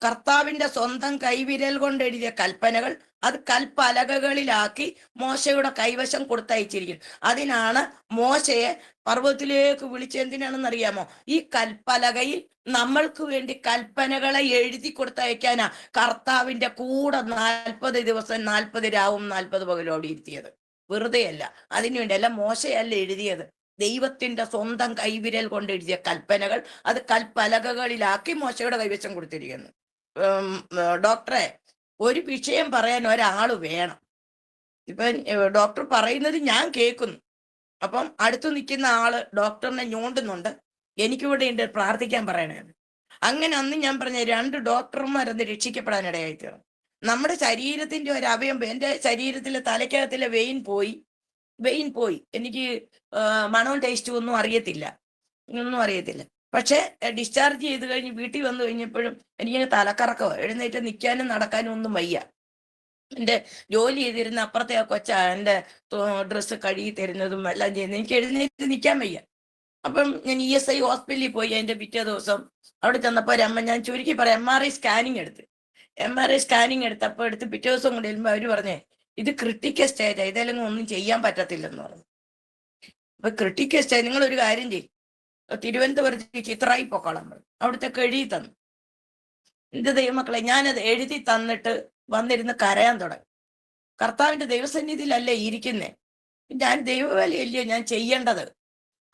കർത്താവിന്റെ സ്വന്തം കൈവിരൽ കൊണ്ട് എഴുതിയ കൽപ്പനകൾ അത് കൽപ്പലകകളിലാക്കി മോശയുടെ കൈവശം കൊടുത്തയച്ചിരിക്കുന്നു. അതിനാണ് മോശയെ പർവ്വതത്തിലേക്ക് വിളിച്ചെന്തിനാണെന്ന് അറിയാമോ? ഈ കൽപ്പലകയിൽ നമ്മൾക്ക് വേണ്ടി കൽപ്പനകളെ എഴുതി കൊടുത്തയക്കാനാ കർത്താവിന്റെ കൂടെ 40 ദിവസം 40 രാവും 40 പകലും അവിടെ ഇരുത്തിയത്. വെറുതെയല്ല. അതിനുവേണ്ടി അല്ല, മോശയല്ല എഴുതിയത്. ദൈവത്തിന്റെ സ്വന്തം കൈവിരൽ കൊണ്ട് എഴുതിയ കൽപ്പനകൾ അത് കൽപ്പലകകളിലാക്കി മോശയുടെ കൈവശം കൊടുത്തിരിക്കുന്നു. ഡോക്ടറെ, ഒരു വിഷയം പറയാൻ ഒരാള് വേണം. ഇപ്പൊ ഡോക്ടർ പറയുന്നത് ഞാൻ കേൾക്കുന്നു. അപ്പം അടുത്ത് നിൽക്കുന്ന ആള് ഡോക്ടറിനെ ഞോണ്ടുന്നുണ്ട്. എനിക്കിവിടെ ഉണ്ട്, പ്രാർത്ഥിക്കാൻ പറയണേ. അങ്ങനെ അന്ന് ഞാൻ പറഞ്ഞ 2 ഡോക്ടർമാരന്ന് രക്ഷിക്കപ്പെടാനിടയായി തീർന്നു. നമ്മുടെ ശരീരത്തിന്റെ ഒരു അവയവം, എന്റെ ശരീരത്തിലെ തലയ്ക്കകത്തിലെ വെയിൻ പോയി. എനിക്ക് മണവും ടേസ്റ്റും ഒന്നും അറിയത്തില്ല. പക്ഷെ ഡിസ്ചാർജ് ചെയ്ത് കഴിഞ്ഞ് വീട്ടിൽ വന്നു കഴിഞ്ഞപ്പോഴും എനിക്ക് തലക്കറക്കമോ, എഴുന്നേറ്റ് നിൽക്കാനും നടക്കാനും ഒന്നും വയ്യ. എൻ്റെ ജോലി ചെയ്തിരുന്ന അപ്പുറത്തെ ആ കൊച്ചാ എൻ്റെ ഡ്രസ്സ് കഴുകി തരുന്നതും എല്ലാം ചെയ്യുന്നത്. എനിക്ക് എഴുന്നേറ്റ് നിൽക്കാൻ വയ്യ. അപ്പം ഞാൻ ESI ഹോസ്പിറ്റലിൽ പോയി. അതിന്റെ പിറ്റേ ദിവസം അവിടെ ചെന്നപ്പോൾ ഒരമ്മ, ഞാൻ ചുരുക്കി പറയാം, MRI സ്കാനിങ് എടുത്തപ്പോൾ പിറ്റേ ദിവസം കൊണ്ട് ചെല്ലുമ്പോൾ അവര് പറഞ്ഞേ, ഇത് ക്രിട്ടിക്കൽ സ്റ്റേജാ, ഇതെല്ലാം ഒന്നും ചെയ്യാൻ പറ്റത്തില്ലെന്ന് പറഞ്ഞു. അപ്പൊ ക്രിട്ടിക്കൽ സ്റ്റേജ്, നിങ്ങൾ ഒരു കാര്യം ചെയ്യും, തിരുവനന്തപുരത്ത് ചിത്രായി പൊക്കോളാൻ പറഞ്ഞു. അവിടുത്തെ എഴുതി തന്നു. എന്റെ ദൈവമക്കളെ, ഞാനത് എഴുതി തന്നിട്ട് വന്നിരുന്ന് കരയാൻ തുടങ്ങി. കർത്താവിന്റെ ദൈവസന്നിധിയിലല്ലേ ഇരിക്കുന്നേ, ഞാൻ ദൈവവേലയല്ലയോ ഞാൻ ചെയ്യേണ്ടത്.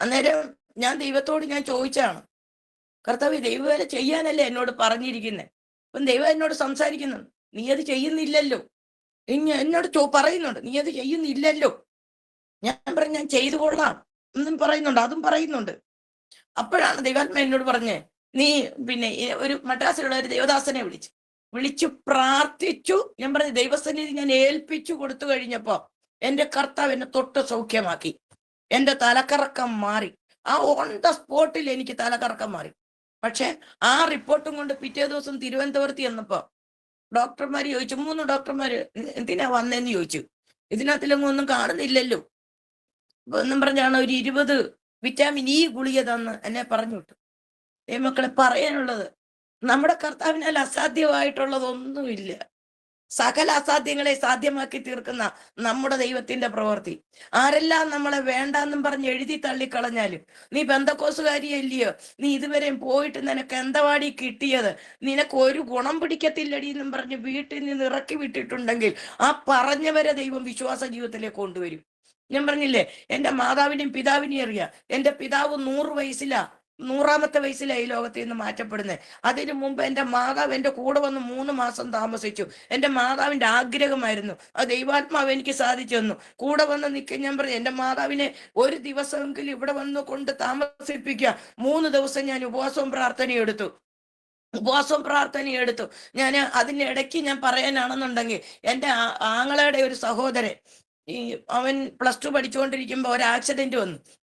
അന്നേരം ഞാൻ ദൈവത്തോട് ഞാൻ ചോദിച്ചാണ്, കർത്താവ് ദൈവവേല ചെയ്യാനല്ലേ എന്നോട് പറഞ്ഞിരിക്കുന്നത്. അപ്പം ദൈവം എന്നോട് സംസാരിക്കുന്നുണ്ട്, നീ അത് ചെയ്യുന്നില്ലല്ലോ. എന്നോട് പറയുന്നുണ്ട്, നീ അത് ചെയ്യുന്നില്ലല്ലോ. ഞാൻ പറഞ്ഞു, ഞാൻ ചെയ്തു കൊള്ളാം എന്നും പറയുന്നുണ്ട്, അതും പറയുന്നുണ്ട്. അപ്പോഴാണ് ദൈവാത്മ എന്നോട് പറഞ്ഞേ, നീ പിന്നെ ഒരു മദ്രാസിലുള്ള ഒരു ദേവദാസനെ വിളിച്ചു പ്രാർത്ഥിച്ചു. ഞാൻ പറഞ്ഞു, ദൈവസന്നിധി ഞാൻ ഏൽപ്പിച്ചു കൊടുത്തു കഴിഞ്ഞപ്പോ എന്റെ കർത്താവ് എന്നെ തൊട്ട് സൗഖ്യമാക്കി. എന്റെ തലക്കറക്കം മാറി. ആ ഓൺ ദ സ്പോട്ടിൽ എനിക്ക് തലക്കറക്കം മാറി. പക്ഷെ ആ റിപ്പോർട്ടും കൊണ്ട് പിറ്റേ ദിവസം തിരുവനന്തപുരത്ത് ചെന്നപ്പോ ഡോക്ടർമാര് ചോദിച്ചു, 3 ഡോക്ടർമാര്, എന്തിനാ വന്നേന്ന് ചോദിച്ചു. ഇതിനകത്തിലൊന്നും ഒന്നും കാണുന്നില്ലല്ലോ എന്നും പറഞ്ഞാണ് ഒരു 20 വിറ്റാമിൻ E ഗുളിക തന്ന് എന്നെ പറഞ്ഞു വിട്ടു. മക്കളെ, പറയാനുള്ളത്, നമ്മുടെ കർത്താവിനാൽ അസാധ്യമായിട്ടുള്ളതൊന്നുമില്ല. സകല അസാധ്യങ്ങളെ സാധ്യമാക്കി തീർക്കുന്ന നമ്മുടെ ദൈവത്തിന്റെ പ്രവൃത്തി. ആരെല്ലാം നമ്മളെ വേണ്ടാന്നും പറഞ്ഞ് എഴുതി തള്ളിക്കളഞ്ഞാലും, നീ ബന്ധക്കോസുകാരിയല്ലയോ, നീ ഇതുവരെയും പോയിട്ട് നിനക്ക് എന്തവാടി കിട്ടിയത്, നിനക്ക് ഒരു ഗുണം പിടിക്കത്തില്ലടി എന്നും പറഞ്ഞ് വീട്ടിൽ നിന്ന് ഇറക്കി വിട്ടിട്ടുണ്ടെങ്കിൽ ആ പറഞ്ഞവരെ ദൈവം വിശ്വാസ ജീവിതത്തിലേക്ക് കൊണ്ടുവരും. ഞാൻ പറഞ്ഞില്ലേ, എന്റെ മാതാവിനെയും പിതാവിനെയും അറിയാം. എന്റെ പിതാവ് 100ാമത്തെ വയസ്സിലായി ലോകത്തിൽ നിന്ന് മാറ്റപ്പെടുന്നത്. അതിനു മുമ്പ് എന്റെ മാതാവ് എന്റെ കൂടെ വന്ന് 3 മാസം താമസിച്ചു. എന്റെ മാതാവിന്റെ ആഗ്രഹമായിരുന്നു, ആ ദൈവാത്മാവ് എനിക്ക് സാധിച്ചു തന്നു. കൂടെ വന്ന് നിൽക്കാൻ ഞാൻ പറഞ്ഞു, എന്റെ മാതാവിനെ ഒരു ദിവസമെങ്കിലും ഇവിടെ വന്ന് കൊണ്ട് താമസിപ്പിക്കുക. 3 ദിവസം ഞാൻ ഉപവാസവും പ്രാർത്ഥനയും എടുത്തു. ഞാൻ അതിനിടയ്ക്ക് ഞാൻ പറയാനാണെന്നുണ്ടെങ്കിൽ, എന്റെ ആങ്ങളയുടെ ഒരു സഹോദരൻ, അവൻ +2 പഠിച്ചുകൊണ്ടിരിക്കുമ്പോ ഒരു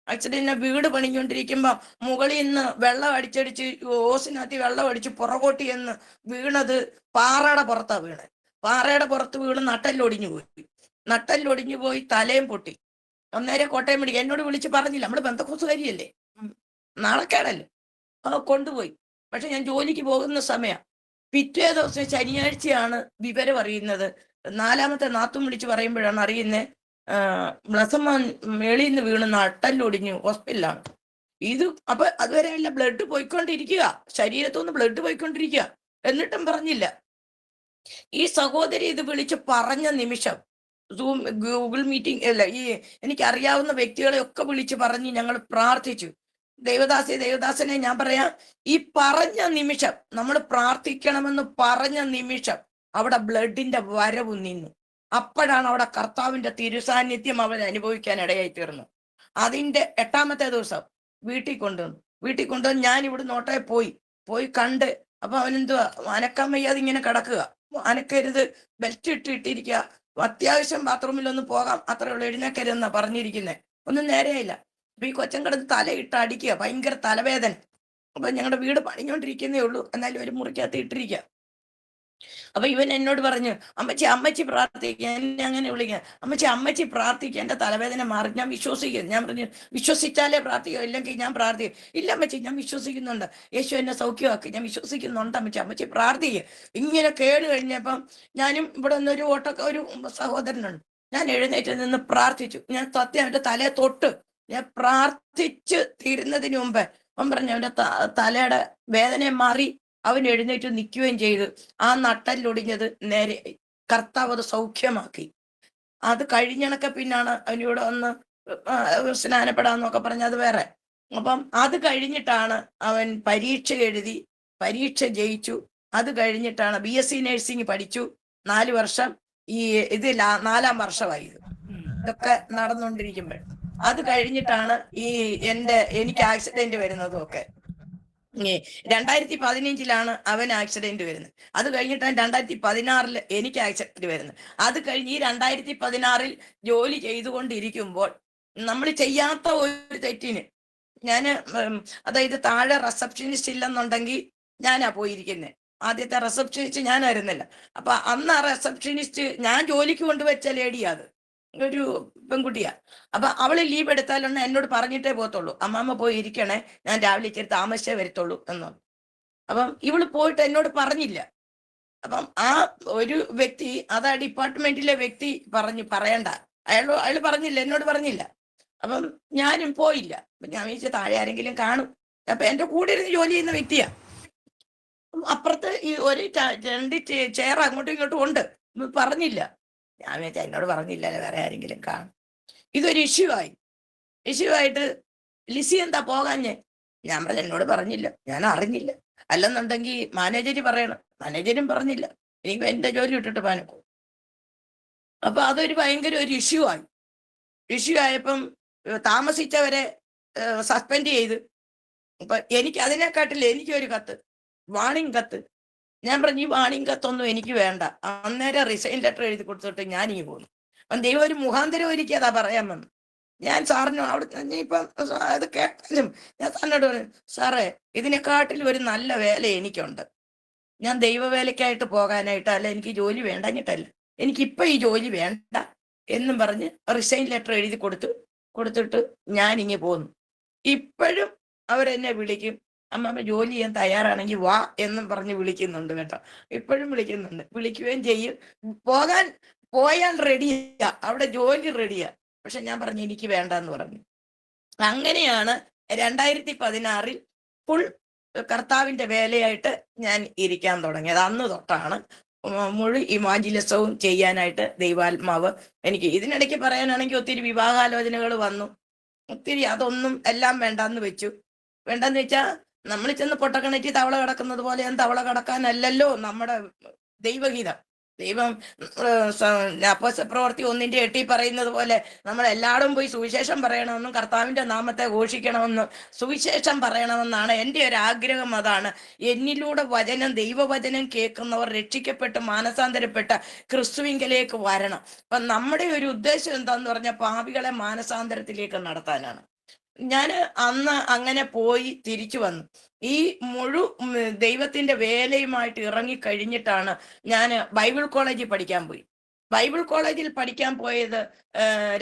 ആക്സിഡന്റിനെ വീട് പണിഞ്ഞുകൊണ്ടിരിക്കുമ്പോ മുകളിൽ നിന്ന് വെള്ളം അടിച്ചടിച്ച് ഓസിനകത്ത് വെള്ളം അടിച്ച് പുറകോട്ട് എന്ന് വീണത് പാറയുടെ പുറത്ത് വീണ് നട്ടെല്ലൊടിഞ്ഞു പോയി തലയും പൊട്ടി. അന്നേരം കോട്ടയം മെഡിക്കൽ എന്നോട് വിളിച്ച് പറഞ്ഞില്ല, നമ്മള് ബന്ധക്കോസുകാരിയല്ലേ, നാളെക്കാണല്ലോ, കൊണ്ടുപോയി. പക്ഷെ ഞാൻ ജോലിക്ക് പോകുന്ന സമയം പിറ്റേ ദിവസം ശനിയാഴ്ചയാണ് വിവരം അറിയുന്നത്. 4ാമത്തെ നാത്തും വിളിച്ച് പറയുമ്പോഴാണ് അറിയുന്നത്, ബ്ലസമ്മ മേളിൽ നിന്ന് വീണ് നട്ടെല്ലൊടിഞ്ഞു ഹോസ്പിറ്റലാണ്. അപ്പൊ അതുവരെ അല്ല, ബ്ലഡ് പോയിക്കൊണ്ടിരിക്കുക, ശരീരത്തുനിന്ന് ബ്ലഡ് പോയിക്കൊണ്ടിരിക്കുക. എന്നിട്ടും പറഞ്ഞില്ല. ഈ സഹോദരി ഇത് വിളിച്ച് പറഞ്ഞ നിമിഷം, ഗൂഗിൾ മീറ്റിംഗ് അല്ല, എനിക്കറിയാവുന്ന വ്യക്തികളെ ഒക്കെ വിളിച്ച് പറഞ്ഞ് ഞങ്ങൾ പ്രാർത്ഥിച്ചു. ദേവദാസനെ ഞാൻ പറയാം, ഈ പറഞ്ഞ നിമിഷം, നമ്മൾ പ്രാർത്ഥിക്കണമെന്ന് പറഞ്ഞ നിമിഷം അവിടെ ബ്ലഡിന്റെ വരവ് നിന്നു. അപ്പോഴാണ് അവിടെ കർത്താവിന്റെ തിരുസാന്നിധ്യം അവൻ അനുഭവിക്കാൻ ഇടയായി തീർന്നു. അതിന്റെ 8ാമത്തെ ദിവസം വീട്ടിൽ കൊണ്ടുവന്നു. ഞാൻ ഇവിടെ നോട്ടെ പോയി കണ്ട്. അപ്പൊ അവനെന്തുവാ, അനക്കാൻ വയ്യാതെ ഇങ്ങനെ കിടക്കുക. അനക്കരുത്, ബെൽറ്റ് ഇട്ടിരിക്കുക, അത്യാവശ്യം ബാത്റൂമിലൊന്ന് പോകാം, അത്രേ ഉള്ളൂ, എഴുന്നേക്കരുതെന്നാ പറഞ്ഞിരിക്കുന്നത്. ഒന്നും നേരെയില്ല. അപ്പൊ ഈ കൊച്ചൻ കിടന്ന് തലയിട്ട് അടിക്കുക, ഭയങ്കര തലവേദന. അപ്പൊ ഞങ്ങളുടെ വീട് പണിഞ്ഞോണ്ടിരിക്കുന്നേ ഉള്ളൂ, എന്നാലും ഒരു മുറിക്കകത്ത് ഇട്ടിരിക്കുക. അപ്പൊ ഇവൻ എന്നോട് പറഞ്ഞു, അമ്മച്ചി പ്രാർത്ഥിക്കുക. എന്നെ അങ്ങനെ വിളിക്കുക, അമ്മച്ചി പ്രാർത്ഥിക്കുക, എന്റെ തലവേദന മാറി, ഞാൻ വിശ്വസിക്കുന്നു. ഞാൻ പറഞ്ഞു, വിശ്വസിച്ചാലേ പ്രാർത്ഥിക്കുക, ഇല്ലെങ്കിൽ ഞാൻ പ്രാർത്ഥിക്കും. ഇല്ല അമ്മച്ചി, ഞാൻ വിശ്വസിക്കുന്നുണ്ട്, യേശു എന്നെ സൗഖ്യമാക്കി, ഞാൻ വിശ്വസിക്കുന്നുണ്ട് അമ്മച്ചി പ്രാർത്ഥിക്കുക. ഇങ്ങനെ കേട് കഴിഞ്ഞപ്പം ഞാനും ഇവിടെ നിന്നൊരു ഒരു സഹോദരനുണ്ട്, ഞാൻ എഴുന്നേറ്റ് നിന്ന് പ്രാർത്ഥിച്ചു. ഞാൻ സത്യം അവന്റെ തലയെ തൊട്ട് ഞാൻ പ്രാർത്ഥിച്ച് തീരുന്നതിന് മുമ്പ് അവൻ പറഞ്ഞു അവന്റെ തലയുടെ വേദന മാറി, അവൻ എഴുന്നേറ്റ് നിൽക്കുകയും ചെയ്തു. ആ നട്ടല്ലൊടിഞ്ഞത് നേരെ കർത്താവ് അത് സൗഖ്യമാക്കി. അത് കഴിഞ്ഞണക്കെ പിന്നാണ് അവനിവിടെ വന്ന് സ്നാനപ്പെടാന്നൊക്കെ പറഞ്ഞത് വേറെ. അപ്പം അത് കഴിഞ്ഞിട്ടാണ് അവൻ പരീക്ഷ എഴുതി, പരീക്ഷ ജയിച്ചു. അത് കഴിഞ്ഞിട്ടാണ് BSc നഴ്സിംഗ് പഠിച്ചു 4 വർഷം. ഈ ഇത് 4-ാം വർഷമായി ഇതൊക്കെ നടന്നുകൊണ്ടിരിക്കുമ്പോൾ. അത് കഴിഞ്ഞിട്ടാണ് എനിക്ക് ആക്സിഡന്റ് വരുന്നതും ഒക്കെ. 2015 അവൻ ആക്സിഡന്റ് വരുന്നത്. അത് കഴിഞ്ഞിട്ടാണ് 2016 എനിക്ക് ആക്സിഡന്റ് വരുന്നത്. അത് കഴിഞ്ഞ് ഈ 2016 ജോലി ചെയ്തുകൊണ്ടിരിക്കുമ്പോൾ നമ്മൾ ചെയ്യാത്ത ഒരു തെറ്റിന് അതായത് താഴെ റിസപ്ഷനിസ്റ്റ് ഇല്ലെന്നുണ്ടെങ്കിൽ ഞാനാ പോയിരിക്കുന്നത്. ആദ്യത്തെ റിസപ്ഷനിസ്റ്റ് ഞാനായിരുന്നില്ല. അപ്പൊ അന്ന് ആ റിസപ്ഷനിസ്റ്റ് ഞാൻ ജോലിക്ക് കൊണ്ടുവച്ച ലേഡിയാ, അത് ഒരു പെൺകുട്ടിയാ. അപ്പൊ അവള് ലീവ് എടുത്താലൊന്ന് എന്നോട് പറഞ്ഞിട്ടേ പോകത്തുള്ളൂ, അമ്മാമ്മ പോയി ഇരിക്കണേ, ഞാൻ രാവിലെ ഇച്ചിരി താമസിച്ചേ വരത്തുള്ളൂ എന്ന്. അപ്പം ഇവള് പോയിട്ട് എന്നോട് പറഞ്ഞില്ല. അപ്പം ആ ഒരു വ്യക്തി, അതാ ഡിപ്പാർട്ട്മെന്റിലെ വ്യക്തി പറയണ്ട, അയാൾ പറഞ്ഞില്ല, എന്നോട് പറഞ്ഞില്ല. അപ്പം ഞാനും പോയില്ല. അപ്പൊ ഞാൻ വിചാരിച്ച താഴെ ആരെങ്കിലും കാണും. അപ്പൊ എന്റെ കൂടെ ഇരുന്ന് ജോലി ചെയ്യുന്ന വ്യക്തിയാ. അപ്പുറത്ത് ഈ ഒരു 2 ചെയർ അങ്ങോട്ടും ഇങ്ങോട്ടും ഉണ്ട്, പറഞ്ഞില്ല. ഞാൻ വിചാരിച്ച എന്നോട് പറഞ്ഞില്ല, വേറെ ആരെങ്കിലും കാണും. ഇതൊരു ഇഷ്യൂ ആയിട്ട് ലിസി എന്താ പോകാഞ്ഞേ? ഞാൻ പറഞ്ഞു എന്നോട് പറഞ്ഞില്ല, ഞാൻ അറിഞ്ഞില്ല. അല്ലെന്നുണ്ടെങ്കിൽ മാനേജര് പറയണം. മാനേജരും പറഞ്ഞില്ല. എനിക്ക് എന്റെ ജോലി ഇട്ടിട്ട് പാനക്കും. അപ്പൊ അതൊരു ഭയങ്കര ഒരു ഇഷ്യൂ ആയപ്പം താമസിച്ചവരെ സസ്പെൻഡ് ചെയ്ത്. അപ്പൊ എനിക്ക് അതിനെക്കാട്ടില്ല, എനിക്കൊരു കത്ത്, വാണിംഗ് കത്ത്. ഞാൻ പറഞ്ഞു ഈ വാണിംഗ് കത്തൊന്നും എനിക്ക് വേണ്ട. അന്നേരം റിസൈൻ ലെറ്റർ എഴുതി കൊടുത്തിട്ട് ഞാൻ ഇങ്ങ് പോന്നു. അപ്പം ദൈവം ഒരു മുഖാന്തരം ഒരുക്കി അതാ പറയാൻ വന്നു. ഞാൻ സാറിന് അവിടെ ഇപ്പം അത് കേട്ടാലും ഞാൻ സാറിനോട് പറഞ്ഞു, സാറേ ഇതിനെക്കാട്ടിലും ഒരു നല്ല വേല എനിക്കുണ്ട്. ഞാൻ ദൈവവേലയ്ക്കായിട്ട് പോകാനായിട്ട് അല്ല, എനിക്ക് ജോലി വേണ്ടഞ്ഞിട്ടല്ല, എനിക്കിപ്പൊ ഈ ജോലി വേണ്ട എന്നും പറഞ്ഞ് റിസൈൻ ലെറ്റർ എഴുതി കൊടുത്തിട്ട് ഞാൻ ഇങ്ങ് പോന്നു. ഇപ്പോഴും അവരെന്നെ വിളിക്കും, അമ്മമ്മ ജോലി ചെയ്യാൻ തയ്യാറാണെങ്കിൽ വാ എന്നും പറഞ്ഞ് വിളിക്കുന്നുണ്ട് കേട്ടോ. ഇപ്പോഴും വിളിക്കുന്നുണ്ട്, വിളിക്കുകയും ചെയ്യും. പോയാൽ റെഡിയാ, അവിടെ ജോലി റെഡിയാ. പക്ഷെ ഞാൻ പറഞ്ഞു എനിക്ക് വേണ്ടെന്ന് പറഞ്ഞു. അങ്ങനെയാണ് 2016 ഫുൾ കർത്താവിന്റെ വേലയായിട്ട് ഞാൻ ഇരിക്കാൻ തുടങ്ങിയത്. അന്ന് തൊട്ടാണ് മുഴു ഇമാജിലസവും ചെയ്യാനായിട്ട് ദൈവാത്മാവ് എനിക്ക്. ഇതിനിടയ്ക്ക് പറയാനാണെങ്കിൽ ഒത്തിരി വിവാഹാലോചനകൾ വന്നു, ഒത്തിരി. അതൊന്നും എല്ലാം വേണ്ടാന്ന് വെച്ചു. വേണ്ടെന്ന് വെച്ചാൽ നമ്മൾ ചെന്ന് പൊട്ടക്കിണറ്റി തവള കിടക്കുന്നത് പോലെ തവള കിടക്കാനല്ലല്ലോ നമ്മുടെ ദൈവഗീതം. ദൈവം അപ്പോസ്തലപ്രവൃത്തി 1:8 പറയുന്നത് പോലെ നമ്മൾ എല്ലായിടും പോയി സുവിശേഷം പറയണമെന്നും കർത്താവിന്റെ നാമത്തെ ഘോഷിക്കണമെന്നും സുവിശേഷം പറയണമെന്നാണ് എൻ്റെ ഒരു ആഗ്രഹം. അതാണ് എന്നിലൂടെ ദൈവവചനം കേൾക്കുന്നവർ രക്ഷിക്കപ്പെട്ട് മാനസാന്തരപ്പെട്ട ക്രിസ്തുവിങ്കലേക്ക് വരണം. അപ്പൊ നമ്മുടെ ഒരു ഉദ്ദേശം എന്താന്ന് പറഞ്ഞാൽ പാപികളെ മാനസാന്തരത്തിലേക്ക് നടത്താനാണ്. ഞാൻ അന്ന് അങ്ങനെ പോയി തിരിച്ചു വന്നു. ഈ ദൈവത്തിന്റെ വേലയുമായിട്ട് ഇറങ്ങിക്കഴിഞ്ഞിട്ടാണ് ഞാൻ ബൈബിൾ കോളേജിൽ പഠിക്കാൻ പോയി. ബൈബിൾ കോളേജിൽ പഠിക്കാൻ പോയത്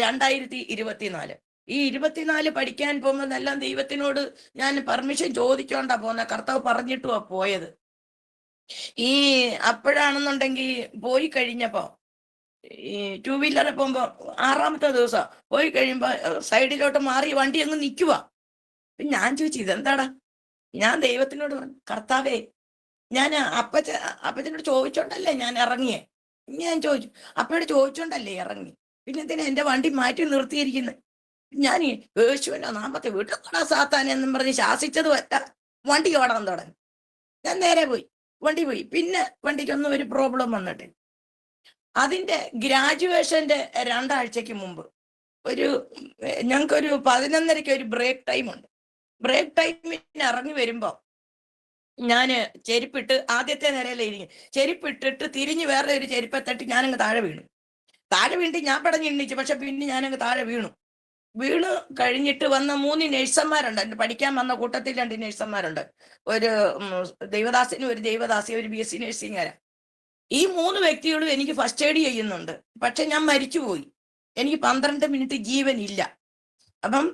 2024. ഈ 24 പഠിക്കാൻ പോകുമ്പോൾ എല്ലാം ദൈവത്തിനോട് ഞാൻ പെർമിഷൻ ചോദിച്ചോണ്ടാ പോകുന്നത്, കർത്താവ് പറഞ്ഞിട്ടുവാ പോയത്. അപ്പോഴാണെന്നുണ്ടെങ്കിൽ പോയി കഴിഞ്ഞപ്പോ ഈ 2 വീലറെ പോകുമ്പോ 6ാമത്തെ ദിവസം പോയി കഴിയുമ്പോ സൈഡിലോട്ട് മാറി വണ്ടി അങ്ങ് നിൽക്കുക. ഞാൻ ചോദിച്ചു ഇതെന്താടാ? ഞാൻ ദൈവത്തിനോട് പറഞ്ഞു, കർത്താവേ ഞാൻ അപ്പച്ചനോട് ചോദിച്ചോണ്ടല്ലേ ഞാൻ ഇറങ്ങിയേ. ഞാൻ ചോദിച്ചു, അപ്പയോട് ചോദിച്ചോണ്ടല്ലേ ഇറങ്ങി, പിന്നെ എന്തിനാ എന്റെ വണ്ടി മാറ്റി നിർത്തിയിരിക്കുന്നത്? ഞാൻ യേശുവിന്റെ നാമത്തെ വീട്ടിൽ സാത്താൻ എന്നും പറഞ്ഞ് ശാസിച്ചത് പറ്റ വണ്ടി ഓടാൻ തുടങ്ങി. ഞാൻ നേരെ വണ്ടി പോയി. പിന്നെ വണ്ടിക്കൊന്നും ഒരു പ്രോബ്ലം വന്നിട്ടില്ല. അതിന്റെ ഗ്രാജുവേഷന്റെ 2 ആഴ്ചക്ക് മുമ്പ് ഞങ്ങൾക്കൊരു 11:30 ഒരു ബ്രേക്ക് ടൈം ഉണ്ട്. ബ്രേക്ക് ടൈമിന് ഇറങ്ങി വരുമ്പോ ഞാന് ചെരുപ്പിട്ട് ആദ്യത്തെ നിരയിലിരിക്കും, ചെരുപ്പിട്ടിട്ട് തിരിഞ്ഞ് വേറെ ഒരു ചെരുപ്പെ തട്ടി ഞാനങ്ങ് താഴെ വീണിട്ട് ഞാൻ പടഞ്ഞെണ്ണിച്ചു. പക്ഷെ പിന്നെ ഞാനങ്ങ് താഴെ വീണ് കഴിഞ്ഞിട്ട് വന്ന 3 നഴ്സന്മാരുണ്ട്. എൻ്റെ പഠിക്കാൻ വന്ന കൂട്ടത്തിൽ 2 നഴ്സന്മാരുണ്ട്. ഒരു ദൈവദാസനും ഒരു ദൈവദാസി, ഒരു BSc നഴ്സിംഗുകാരാ. ഈ 3 വ്യക്തികളും എനിക്ക് ഫസ്റ്റ് എയ്ഡ് ചെയ്യുന്നുണ്ട്. പക്ഷെ ഞാൻ മരിച്ചുപോയി. എനിക്ക് 12 മിനിറ്റ് ജീവനില്ല. അപ്പം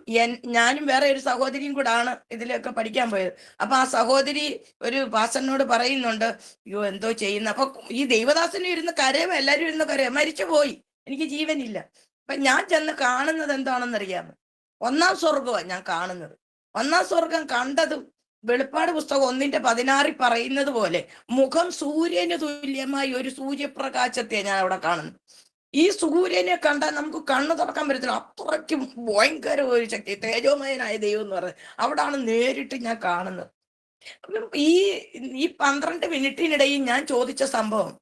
ഞാനും വേറെ ഒരു സഹോദരിയും കൂടാണ് ഇതിലൊക്കെ പഠിക്കാൻ പോയത്. അപ്പൊ ആ സഹോദരി ഒരു പാസ്റ്ററിനോട് പറയുന്നുണ്ട്, അയ്യോ എന്തോ ചെയ്യുന്ന. അപ്പൊ ഈ ദൈവദാസനും ഇരുന്ന് കരയും, എല്ലാവരും ഇരുന്ന് കരയും, മരിച്ചുപോയി, എനിക്ക് ജീവനില്ല. അപ്പൊ ഞാൻ ചെന്ന് കാണുന്നത് എന്താണെന്നറിയാമോ? 1ാം സ്വർഗമാണ് ഞാൻ കാണുന്നത്. ഒന്നാം സ്വർഗം കണ്ടതും വെളിപ്പാട് പുസ്തകം 1:16 പറയുന്നത് പോലെ മുഖം സൂര്യന് തുല്യമായി ഒരു സൂര്യപ്രകാശത്തെ ഞാൻ അവിടെ കാണുന്നു. ഈ സൂര്യനെ കണ്ടാൽ നമുക്ക് കണ്ണു തുറക്കാൻ പറ്റത്തില്ല, അത്രയ്ക്കും ഭയങ്കര ഒരു ശക്തി, തേജോമയനായ ദൈവം എന്ന് പറയുന്നത് അവിടാണ് നേരിട്ട് ഞാൻ കാണുന്നത്. അപ്പം ഈ 12 മിനിറ്റിനിടയിൽ ഞാൻ ചോദിച്ച സംഭവം,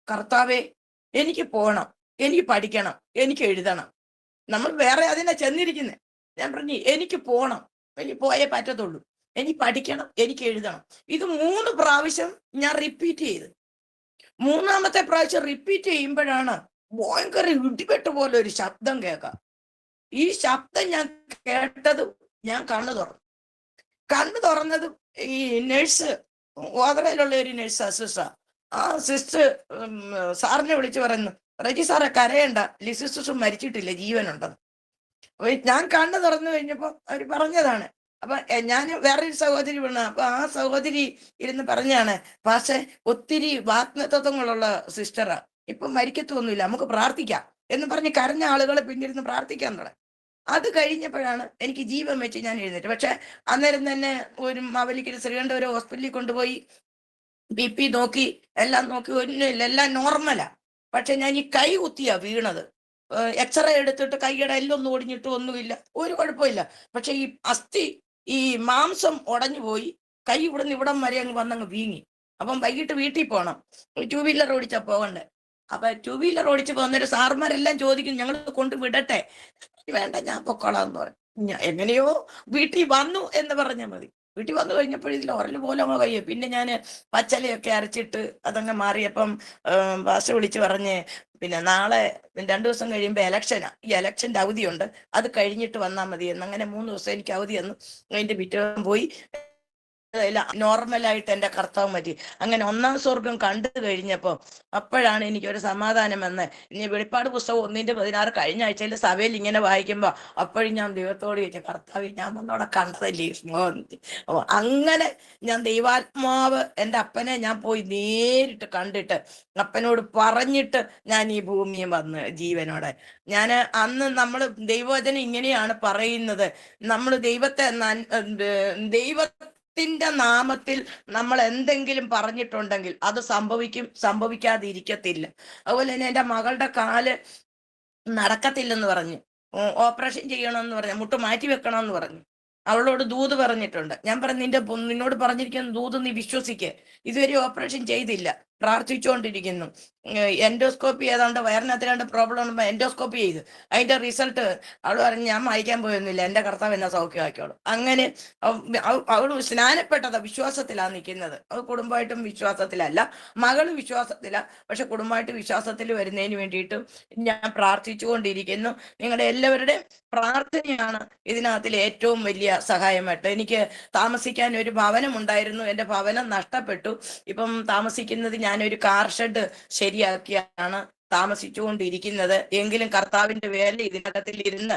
കർത്താവെ എനിക്ക് പോകണം, എനിക്ക് പഠിക്കണം, എനിക്ക് എഴുതണം. നമ്മൾ വേറെ അതിനെ ചെന്നിരിക്കുന്നത്. ഞാൻ പറഞ്ഞു എനിക്ക് പോകണം, എനിക്ക് പോയേ പറ്റത്തുള്ളൂ, എനിക്ക് പഠിക്കണം, എനിക്ക് എഴുതണം. ഇത് 3 പ്രാവശ്യം ഞാൻ റിപ്പീറ്റ് ചെയ്ത്. 3-ാമത്തെ പ്രാവശ്യം റിപ്പീറ്റ് ചെയ്യുമ്പോഴാണ് ഭയങ്കര ഇടിവെട്ട് പോലെ ഒരു ശബ്ദം കേൾക്കാം. ഈ ശബ്ദം ഞാൻ കേട്ടതും ഞാൻ കണ്ണു തുറന്നതും ഈ നഴ്സ്, ഓതറയിലുള്ള ഒരു നഴ്സ് സിസ്റ്റർ, ആ സിസ്റ്റർ സാറിനെ വിളിച്ചു പറയുന്നു, റെജി സാറെ കരയണ്ട, ലിസി സിസ്റ്റർ മരിച്ചിട്ടില്ല, ജീവനുണ്ടെന്ന്. അപ്പൊ ഞാൻ കണ്ണു തുറന്നു കഴിഞ്ഞപ്പോ അവര് പറഞ്ഞതാണ്. അപ്പൊ ഞാൻ വേറൊരു സഹോദരി വീണ, അപ്പൊ ആ സഹോദരി ഇരുന്ന് പറഞ്ഞാണ്, പക്ഷെ ഒത്തിരി വാഗ്ദത്തങ്ങളുള്ള സിസ്റ്ററാ, ഇപ്പൊ മരിക്കത്തൊന്നുമില്ല, നമുക്ക് പ്രാർത്ഥിക്കാം എന്ന് പറഞ്ഞ് കരഞ്ഞ ആളുകളെ പിന്നിരുന്ന് പ്രാർത്ഥിക്കാൻ തുടങ്ങി. അത് കഴിഞ്ഞപ്പോഴാണ് എനിക്ക് ജീവൻ വെച്ച് ഞാൻ എഴുന്നേറ്റ്. പക്ഷെ അന്നേരം തന്നെ ഒരു മാവേലിക്കര ശ്രീകണ്ഠപുരം ഹോസ്പിറ്റലിൽ കൊണ്ടുപോയി BP നോക്കി, എല്ലാം നോക്കി, ഒന്നുമില്ല, എല്ലാം നോർമലാ. പക്ഷെ ഞാൻ ഈ കൈ കുത്തിയാ വീണത്. എക്സ്റേ എടുത്തിട്ട് കൈയുടെ എല്ലൊന്നും ഒടിഞ്ഞിട്ട് ഒന്നുമില്ല, ഒരു കുഴപ്പമില്ല. പക്ഷെ ഈ അസ്ഥി, ഈ മാംസം ഉടഞ്ഞു പോയി, കൈ ഇവിടുന്ന് ഇവിടം വരെ അങ്ങ് വന്നങ്ങ് വീങ്ങി. അപ്പം വൈകിട്ട് വീട്ടിൽ പോകണം, 2 വീലർ ഓടിച്ചാ പോകണ്ടേ. അപ്പൊ 2 വീലർ ഓടിച്ച് പോകുന്നൊരു സാർമാരെല്ലാം ചോദിക്കും, ഞങ്ങൾ കൊണ്ട് വിടട്ടെ? വേണ്ട, ഞാൻ പൊക്കോളാം എന്ന് പറഞ്ഞു. എങ്ങനെയോ വീട്ടിൽ വന്നു എന്ന് പറഞ്ഞാൽ മതി. വീട്ടിൽ വന്നു കഴിഞ്ഞപ്പോൾ ഇതിൽ ഉരല് പോലെ അങ്ങ് കഴിയും. പിന്നെ ഞാൻ പച്ചലയൊക്കെ അരച്ചിട്ട് അതങ്ങ് മാറിയപ്പം ഭാഷ വിളിച്ച് പറഞ്ഞ്, പിന്നെ നാളെ 2 ദിവസം കഴിയുമ്പോൾ ഇലക്ഷനാ, ഈ ഇലക്ഷൻ്റെ അവധിയുണ്ട്, അത് കഴിഞ്ഞിട്ട് വന്നാൽ മതി എന്ന്. അങ്ങനെ 3 ദിവസം എനിക്ക് അവധി തന്നു. അതിന്റെ പിറ്റേ പോയി നോർമലായിട്ട് എൻ്റെ കർത്താവ് പറ്റി. അങ്ങനെ 1-ാം സ്വർഗം കണ്ടു കഴിഞ്ഞപ്പോൾ അപ്പോഴാണ് എനിക്കൊരു സമാധാനം വന്ന്. ഇനി വെളിപ്പാട് പുസ്തകം 1:16 കഴിഞ്ഞ ആഴ്ചയിൽ സഭയിൽ ഇങ്ങനെ വായിക്കുമ്പോൾ അപ്പോഴും ഞാൻ ദൈവത്തോട് ചോദിച്ചു, കർത്താവ് ഞാൻ വന്നവിടെ കണ്ടതല്ലേ. അങ്ങനെ ഞാൻ ദൈവാത്മാവ്, എൻ്റെ അപ്പനെ ഞാൻ പോയി നേരിട്ട് കണ്ടിട്ട് അപ്പനോട് പറഞ്ഞിട്ട് ഞാൻ ഈ ഭൂമിയിൽ വന്ന് ജീവനോടെ. ഞാൻ അന്ന് നമ്മൾ ദൈവവചനം ഇങ്ങനെയാണ് പറയുന്നത്, നമ്മൾ ദൈവത്തിന്റെ നാമത്തിൽ നമ്മൾ എന്തെങ്കിലും പറഞ്ഞിട്ടുണ്ടെങ്കിൽ അത് സംഭവിക്കും, സംഭവിക്കാതിരിക്കത്തില്ല. അതുപോലെ തന്നെ എൻ്റെ മകളുടെ കാല് നടക്കത്തില്ലെന്ന് പറഞ്ഞു, ഓപ്പറേഷൻ ചെയ്യണമെന്ന് പറഞ്ഞു, മുട്ട് മാറ്റി വെക്കണമെന്ന് പറഞ്ഞു. അവളോട് ദൂത് പറഞ്ഞിട്ടുണ്ട്. ഞാൻ പറഞ്ഞു, നിന്നോട് പറഞ്ഞിരിക്കുന്ന ദൂത് നീ വിശ്വസിക്ക്. ഇതുവരെ ഓപ്പറേഷൻ ചെയ്തില്ല, പ്രാർത്ഥിച്ചുകൊണ്ടിരിക്കുന്നു. എൻഡോസ്കോപ്പി ഏതാണ്ട് വയറിനകത്ത് പ്രോബ്ലം ഉണ്ടോ എൻഡോസ്കോപ്പി ചെയ്ത് അതിന്റെ റിസൾട്ട് അവൾ പറഞ്ഞു, ഞാൻ വായിക്കാൻ പോയൊന്നുമില്ല, എൻ്റെ കർത്താവ് എന്നെ സൗഖ്യമാക്കിയോളൂ. അങ്ങനെ അവൾ സ്നാനപ്പെട്ടതാ, വിശ്വാസത്തിലാണ് നിൽക്കുന്നത്. അവൾ കുടുംബമായിട്ടും വിശ്വാസത്തിലല്ല, മകള് വിശ്വാസത്തില, പക്ഷെ കുടുംബമായിട്ട് വിശ്വാസത്തിൽ വരുന്നതിന് വേണ്ടിയിട്ടും ഞാൻ പ്രാർത്ഥിച്ചുകൊണ്ടിരിക്കുന്നു. നിങ്ങളുടെ എല്ലാവരുടെയും പ്രാർത്ഥനയാണ് ഇതിനകത്തിൽ ഏറ്റവും വലിയ സഹായമായിട്ട്. എനിക്ക് താമസിക്കാൻ ഒരു ഭവനം ഉണ്ടായിരുന്നു, എൻ്റെ ഭവനം നഷ്ടപ്പെട്ടു. ഇപ്പം താമസിക്കുന്നത് ഞാനൊരു കാർ ഷെഡ് ശരിയാക്കിയാണ് താമസിച്ചുകൊണ്ടിരിക്കുന്നത്. എങ്കിലും കർത്താവിന്റെ വേല ഇതിനകത്തിൽ ഇരുന്ന്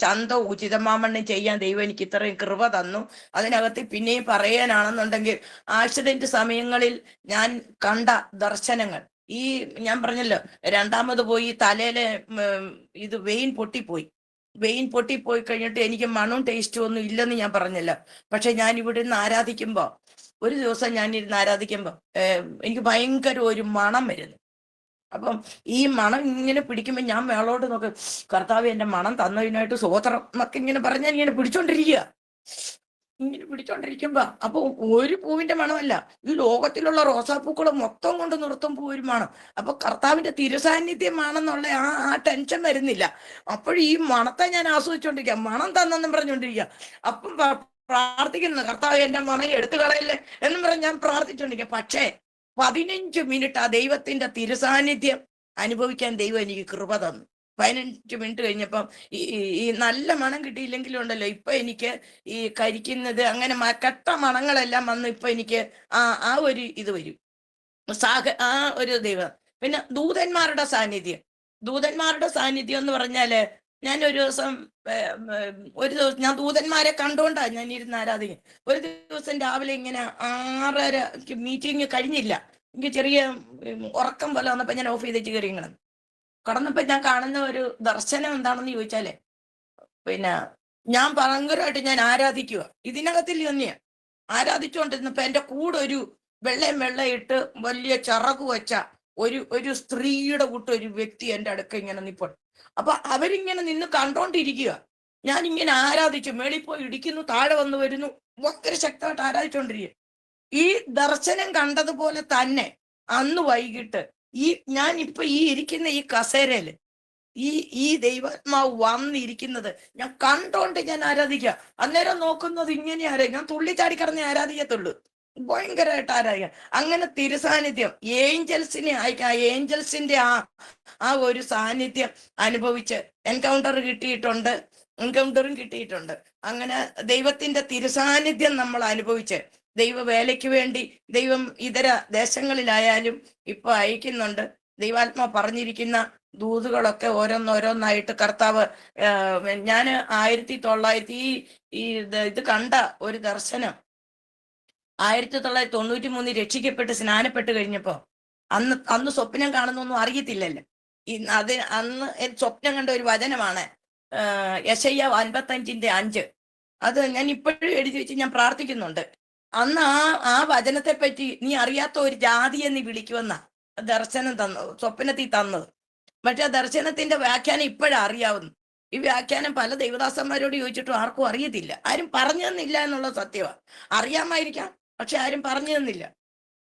ചന്ത ഉചിതമാമണ്ണം ചെയ്യാൻ ദൈവം എനിക്ക് ഇത്രയും കൃപ തന്നു. അതിനകത്ത് പിന്നെയും പറയാനാണെന്നുണ്ടെങ്കിൽ, ആക്സിഡന്റ് സമയങ്ങളിൽ ഞാൻ കണ്ട ദർശനങ്ങൾ, ഈ ഞാൻ പറഞ്ഞല്ലോ, 2ാമത് പോയി തലയിലെ ഇത് വെയിൻ പൊട്ടിപ്പോയി കഴിഞ്ഞിട്ട് എനിക്ക് മണവും ടേസ്റ്റും ഒന്നും ഇല്ലെന്ന് ഞാൻ പറഞ്ഞല്ലോ. പക്ഷെ ഞാൻ ഇവിടെ നിന്ന് ആരാധിക്കുമ്പോ, ഒരു ദിവസം ഞാൻ ഇരുന്ന് ആരാധിക്കുമ്പോ എനിക്ക് ഭയങ്കര ഒരു മണം വരുന്നു. അപ്പം ഈ മണം ഇങ്ങനെ പിടിക്കുമ്പോൾ ഞാൻ മേളോട്ട് നോക്ക്, കർത്താവ് എന്റെ മണം തന്നതിനായിട്ട് സ്വോത്രം എന്നൊക്കെ ഇങ്ങനെ പറഞ്ഞാൽ ഇങ്ങനെ പിടിച്ചോണ്ടിരിക്കുമ്പോ അപ്പൊ ഒരു പൂവിന്റെ മണമല്ല, ഈ ലോകത്തിലുള്ള റോസാപ്പൂക്കൾ മൊത്തം കൊണ്ട് നിർത്തുമ്പോൾ ഒരു മണം. അപ്പൊ കർത്താവിന്റെ തിരുസാന്നിധ്യമാണെന്നുള്ള ആ ടെൻഷൻ വരുന്നില്ല. അപ്പോഴും ഈ മണത്തെ ഞാൻ ആസ്വദിച്ചോണ്ടിരിക്കുക, മണം തന്നെന്നും പറഞ്ഞുകൊണ്ടിരിക്കുക. അപ്പം പ്രാർത്ഥിക്കുന്നു, കർത്താവ് എന്റെ മണം എടുത്തു കളയല്ലേ എന്നും പറഞ്ഞ് ഞാൻ പ്രാർത്ഥിച്ചോണ്ടിരിക്കുക. പക്ഷേ 15 മിനിറ്റ് ആ ദൈവത്തിന്റെ തിരുസാന്നിധ്യം അനുഭവിക്കാൻ ദൈവം എനിക്ക് കൃപ തന്നു. 15 മിനിറ്റ് കഴിഞ്ഞപ്പം ഈ നല്ല മണം കിട്ടിയില്ലെങ്കിലും ഉണ്ടല്ലോ, ഇപ്പൊ എനിക്ക് ഈ കരിക്കുന്നത് അങ്ങനെ കെട്ട മണങ്ങളെല്ലാം വന്ന് ഇപ്പൊ എനിക്ക് ആ ഒരു ഇത് വരും, ആ ഒരു ദൈവം. പിന്നെ ദൂതന്മാരുടെ സാന്നിധ്യം എന്ന് പറഞ്ഞാല്, ഞാൻ ഒരു ദിവസം ഞാൻ ദൂതന്മാരെ കണ്ടോണ്ടാ ഞാൻ ഇരുന്ന് ആരാധിക്കും. ഒരു ദിവസം രാവിലെ ഇങ്ങനെ 6:30 മീറ്റിംഗ് കഴിഞ്ഞില്ല, എനിക്ക് ചെറിയ ഉറക്കം പോലെ വന്നപ്പോ ഞാൻ ഓഫ് ചെയ്തിട്ട് കടന്നപ്പോ ഞാൻ കാണുന്ന ഒരു ദർശനം എന്താണെന്ന് ചോദിച്ചാലേ, പിന്നെ ഞാൻ ഭയങ്കരമായിട്ട് ഞാൻ ആരാധിക്കുക. ഇതിനകത്തിൽ തന്നെയാ ആരാധിച്ചുകൊണ്ടിരുന്നപ്പോ എന്റെ കൂടെ ഒരു വെള്ളയിട്ട് വലിയ ചിറക് വെച്ച ഒരു സ്ത്രീയുടെ കൂട്ട് ഒരു വ്യക്തി എന്റെ അടുക്ക ഇങ്ങനെ നിൽപ്പുണ്ട്. അപ്പൊ അവരിങ്ങനെ നിന്ന് കണ്ടോണ്ടിരിക്കുക. ഞാൻ ഇങ്ങനെ ആരാധിച്ചു, മേളിൽ പോയി ഇടിക്കുന്നു, താഴെ വന്ന് വരുന്നു, ഭയങ്കര ശക്തമായിട്ട് ആരാധിച്ചുകൊണ്ടിരിക്കുക. ഈ ദർശനം കണ്ടതുപോലെ തന്നെ അന്ന് വൈകിട്ട് ഞാൻ ഇപ്പൊ ഇരിക്കുന്ന ഈ കസേരയില് ഈ ദൈവാത്മാവ് വന്നിരിക്കുന്നത് ഞാൻ കണ്ടോണ്ട് ഞാൻ ആരാധിക്കുക. അന്നേരം നോക്കുന്നത് ഇങ്ങനെ ഞാൻ തുള്ളിച്ചാടി കിടന്നേ ആരാധിക്കത്തുള്ളൂ. ഭയങ്കരമായിട്ട് ആരാധിക്കുക. അങ്ങനെ തിരുസാന്നിധ്യം ഏഞ്ചൽസിനെ അയക്കാം. ഏഞ്ചൽസിന്റെ ആ ഒരു സാന്നിധ്യം അനുഭവിച്ച് എൻകൗണ്ടറും കിട്ടിയിട്ടുണ്ട്. അങ്ങനെ ദൈവത്തിന്റെ തിരുസാന്നിധ്യം നമ്മൾ അനുഭവിച്ച് ദൈവവേലയ്ക്ക് വേണ്ടി ദൈവം ഇതര ദേശങ്ങളിലായാലും ഇപ്പൊ അയക്കുന്നുണ്ട്. ദൈവാത്മാ പറഞ്ഞിരിക്കുന്ന ദൂതുകളൊക്കെ ഓരോന്നോരോന്നായിട്ട് കർത്താവ് ഞാൻ 1900 ഇത് കണ്ട ഒരു ദർശനം 1993 രക്ഷിക്കപ്പെട്ട് സ്നാനപ്പെട്ട് കഴിഞ്ഞപ്പോ അന്ന് സ്വപ്നം കാണുന്നൊന്നും അറിയത്തില്ലല്ലോ. അന്ന് സ്വപ്നം കണ്ട ഒരു വചനമാണ് യെശയ്യാവ് 55:5. അത് ഞാൻ ഇപ്പോഴും എഴുതി വെച്ച് ഞാൻ പ്രാർത്ഥിക്കുന്നുണ്ട്. അന്ന് ആ വചനത്തെ പറ്റി നീ അറിയാത്ത ഒരു ജാതിയെ നീ വിളിക്കുമെന്ന ദർശനം സ്വപ്നത്തിൽ തന്നത്. പക്ഷെ ആ ദർശനത്തിന്റെ വ്യാഖ്യാനം ഇപ്പോഴാ അറിയാവുന്നു. ഈ വ്യാഖ്യാനം പല ദൈവദാസന്മാരോട് ചോദിച്ചിട്ടും ആർക്കും അറിയത്തില്ല. ആരും പറഞ്ഞു തന്നില്ല എന്നുള്ള സത്യമാണ്. അറിയാമായിരിക്കാം, പക്ഷെ ആരും പറഞ്ഞു തന്നില്ല.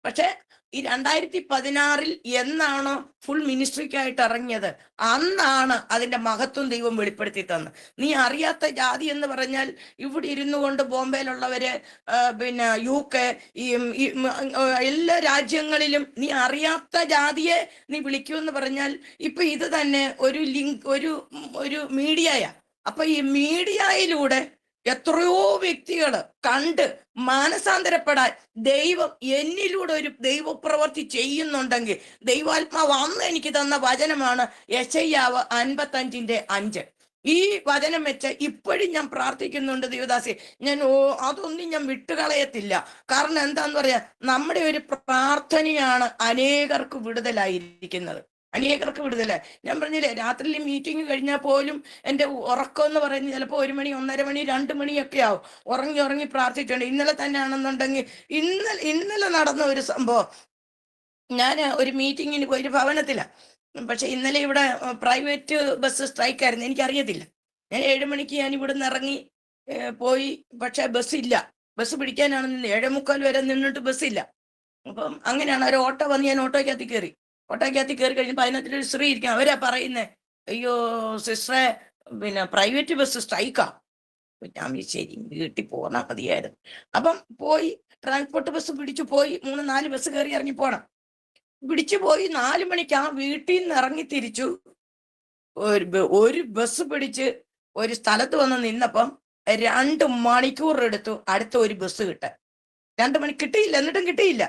പക്ഷെ ഈ 2016 എന്നാണോ ഫുൾ മിനിസ്ട്രിക്കായിട്ട് ഇറങ്ങിയത്, അന്നാണ് അതിന്റെ മഹത്വം ദൈവം വെളിപ്പെടുത്തി തന്നത്. നീ അറിയാത്ത ജാതി എന്ന് പറഞ്ഞാൽ ഇവിടെ ഇരുന്നു കൊണ്ട് ബോംബെയിലുള്ളവര്, പിന്നെ UK, എല്ലാ രാജ്യങ്ങളിലും നീ അറിയാത്ത ജാതിയെ നീ വിളിക്കുമെന്ന് പറഞ്ഞാൽ ഇപ്പൊ ഇത് തന്നെ ഒരു ലിങ്ക്, ഒരു മീഡിയയാ. അപ്പൊ ഈ മീഡിയയിലൂടെ എത്രയോ വ്യക്തികൾ കണ്ട് മാനസാന്തരപ്പെടാൻ ദൈവം എന്നിലൂടെ ഒരു ദൈവപ്രവൃത്തി ചെയ്യുന്നുണ്ടെങ്കിൽ, ദൈവാത്മാവ് അന്ന് എനിക്ക് തന്ന വചനമാണ് യെശയ്യാവ് 55:5. ഈ വചനം വെച്ച് ഇപ്പോഴും ഞാൻ പ്രാർത്ഥിക്കുന്നുണ്ട് ദൈവദാസി. അതൊന്നും ഞാൻ വിട്ടുകളയത്തില്ല. കാരണം എന്താന്ന് പറയാ, നമ്മുടെ ഒരു പ്രാർത്ഥനയാണ് അനേകർക്ക് വിടുതലായിരിക്കുന്നത്. ഞാൻ പറഞ്ഞില്ലേ, രാത്രിയിൽ മീറ്റിംഗ് കഴിഞ്ഞാൽ പോലും എൻ്റെ ഉറക്കം എന്ന് പറയുന്നത് ചിലപ്പോൾ 1 മണി, 1:30 മണി, 2 മണിയൊക്കെ ആവും. ഉറങ്ങി പ്രാർത്ഥിച്ചിട്ടുണ്ട്. ഇന്നലെ തന്നെ ആണെന്നുണ്ടെങ്കിൽ ഇന്നലെ നടന്ന ഒരു സംഭവം, ഞാൻ ഒരു മീറ്റിങ്ങിന് പോയി, ഒരു ഭവനത്തിലാണ്. പക്ഷെ ഇന്നലെ ഇവിടെ പ്രൈവറ്റ് ബസ് സ്ട്രൈക്ക് ആയിരുന്നു. എനിക്കറിയത്തില്ല. ഞാൻ 7 മണിക്ക് ഞാൻ ഇവിടുന്ന് ഇറങ്ങി പോയി. പക്ഷെ ബസ്സില്ല. ബസ് പിടിക്കാനാണ് നിന്ന് 7:45 വരെ നിന്നിട്ട് ബസ്സില്ല. അപ്പം അങ്ങനെയാണ് ഒരു ഓട്ടോ വന്ന് ഞാൻ ഓട്ടോയ്ക്കകത്ത് കയറി കഴിഞ്ഞപ്പോൾ അതിനകത്തൊരു സ്ത്രീ ഇരിക്കും. അവരാ പറയുന്നേ, അയ്യോ സിസ്റ്ററെ, പിന്നെ പ്രൈവറ്റ് ബസ് സ്ട്രൈക്കാ. ഞാൻ ശരി, വീട്ടിൽ പോന്നാ മതിയായിരുന്നു. അപ്പം പോയി ട്രാൻസ്പോർട്ട് ബസ് പിടിച്ചു പോയി. 3-4 ബസ് കയറി ഇറങ്ങി പോണം. പിടിച്ചു പോയി 4 മണിക്ക് ആ വീട്ടിൽ നിന്ന് ഇറങ്ങി തിരിച്ചു ഒരു ബസ് പിടിച്ച് ഒരു സ്ഥലത്ത് വന്ന് നിന്നപ്പം 2 മണിക്കൂർ എടുത്തു അടുത്ത ഒരു ബസ് കിട്ടാൻ. 2 മണി കിട്ടിയില്ല. എന്നിട്ടും കിട്ടിയില്ല.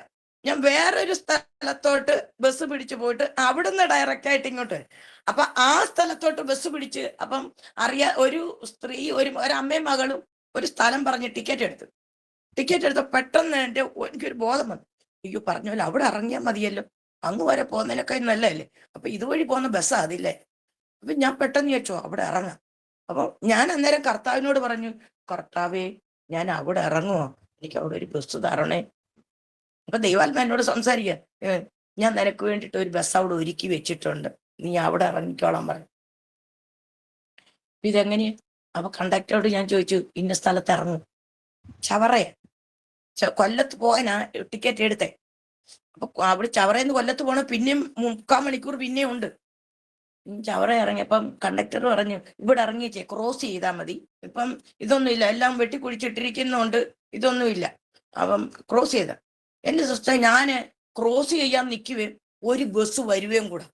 ഞാൻ വേറൊരു സ്ഥലത്തോട്ട് ബസ് പിടിച്ചു പോയിട്ട് അവിടുന്ന് ഡയറക്റ്റ് ആയിട്ട് ഇങ്ങോട്ട്. അപ്പൊ ആ സ്ഥലത്തോട്ട് ബസ് പിടിച്ച്, അപ്പം ഒരു സ്ത്രീ, ഒരു അമ്മയും മകളും ഒരു സ്ഥലം പറഞ്ഞ് ടിക്കറ്റ് എടുത്തു. പെട്ടെന്ന് എനിക്കൊരു ബോധം വന്നു. അയ്യോ, പറഞ്ഞ പോലെ അവിടെ ഇറങ്ങിയാൽ മതിയല്ലോ, അങ്ങ് വരെ പോകുന്നതിനൊക്കെ നല്ലതല്ലേ. അപ്പൊ ഇതുവഴി പോകുന്ന ബസ്സാ അതില്ലേ. അപ്പൊ ഞാൻ പെട്ടെന്ന് ചോദിച്ചോ അവിടെ ഇറങ്ങാം. അപ്പൊ ഞാൻ അന്നേരം കർത്താവിനോട് പറഞ്ഞു, കർത്താവേ, ഞാൻ അവിടെ ഇറങ്ങുമോ, എനിക്ക് അവിടെ ഒരു ബസ് തരണേ. അപ്പൊ ദൈവാത്മാ എന്നോട് സംസാരിക്കുക, ഞാൻ നിനക്ക് വേണ്ടിയിട്ട് ഒരു ബസ് അവിടെ ഒരുക്കി വെച്ചിട്ടുണ്ട്, നീ അവിടെ ഇറങ്ങിക്കോളാൻ പറഞ്ഞു. ഇതെങ്ങനെയാ? അപ്പൊ കണ്ടക്ടറോട് ഞാൻ ചോദിച്ചു, ഇന്ന സ്ഥലത്ത് ഇറങ്ങും. ചവറയാ, കൊല്ലത്ത് പോകാനാ ടിക്കറ്റ് എടുത്തേ. അപ്പൊ അവിടെ ചവറയെന്ന് കൊല്ലത്ത് പോകണം, പിന്നെയും 3/4 മണിക്കൂർ പിന്നെയും ഉണ്ട്. ചവറ ഇറങ്ങിയപ്പം കണ്ടക്ടർ പറഞ്ഞു, ഇവിടെ ഇറങ്ങിച്ചേ, ക്രോസ് ചെയ്താൽ മതി, ഇപ്പം ഇതൊന്നുമില്ല, എല്ലാം വെട്ടിക്കുഴിച്ചിട്ടിരിക്കുന്നോണ്ട് ഇതൊന്നുമില്ല. അപ്പം ക്രോസ് ചെയ്ത എന്റെ സിസ്റ്റർ, ഞാൻ ക്രോസ് ചെയ്യാൻ നിൽക്കുകയും ഒരു ബസ് വരുകയും കൂടെ.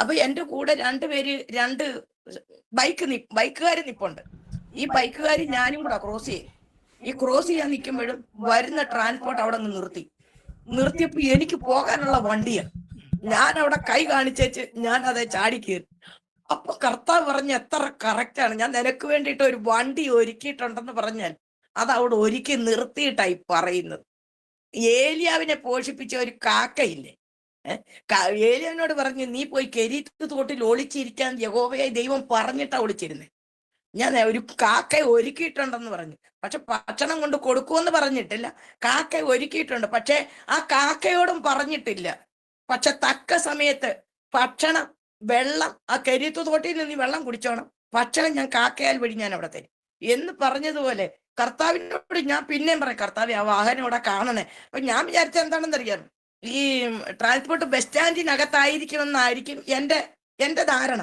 അപ്പൊ എന്റെ കൂടെ 2 പേര്, 2 ബൈക്കുകാർ നിപ്പുണ്ട്. ഈ ബൈക്കുകാർ ഞാനും കൂടെ ക്രോസ് ചെയ്യും. ഈ ക്രോസ് ചെയ്യാൻ നിൽക്കുമ്പോഴും വരുന്ന ട്രാൻസ്പോർട്ട് അവിടെ നിർത്തിയപ്പോ എനിക്ക് പോകാനുള്ള വണ്ടിയാ. ഞാൻ അവിടെ കൈ കാണിച്ചേച്ച് ഞാൻ അതേ ചാടിക്കേറി. അപ്പൊ കർത്താവ് പറഞ്ഞ എത്ര കറക്റ്റാണ്. ഞാൻ നിനക്ക് വേണ്ടിയിട്ട് ഒരു വണ്ടി ഒരുക്കിയിട്ടുണ്ടെന്ന് പറഞ്ഞാൽ അത് അവിടെ ഒരുക്കി നിർത്തിയിട്ടായി പറയുന്നത്. ഏലിയാവിനെ പോഷിപ്പിച്ച ഒരു കാക്കയില്ലേ, ഏലിയാവിനോട് പറഞ്ഞു, നീ പോയി കെരീത്ത് തോട്ടിൽ ഒളിച്ചിരിക്കാൻ യഹോവയായി ദൈവം പറഞ്ഞിട്ടാ ഒളിച്ചിരുന്നേ. ഞാൻ ഒരു കാക്കയെ ഒരുക്കിയിട്ടുണ്ടെന്ന് പറഞ്ഞു. പക്ഷെ ഭക്ഷണം കൊണ്ട് കൊടുക്കുമെന്ന് പറഞ്ഞിട്ടില്ല. കാക്ക ഒരുക്കിയിട്ടുണ്ട്, പക്ഷെ ആ കാക്കയോടും പറഞ്ഞിട്ടില്ല. പക്ഷെ തക്ക സമയത്ത് ഭക്ഷണം, വെള്ളം, ആ കരിയത്ത് തോട്ടിയിൽ നിന്ന് വെള്ളം കുടിച്ചോണം, ഭക്ഷണം ഞാൻ കാക്കയാൽ വഴി ഞാൻ അവിടെ തരും എന്ന് പറഞ്ഞതുപോലെ കർത്താവിനോട് ഞാൻ പിന്നെയും പറയും, കർത്താവ് ആ വാഹനം ഇവിടെ കാണണേ. അപ്പൊ ഞാൻ വിചാരിച്ച എന്താണെന്ന് അറിയാം, ഈ ട്രാൻസ്പോർട്ട് ബസ് സ്റ്റാൻഡിനകത്തായിരിക്കുമെന്നായിരിക്കും എന്റെ ധാരണ.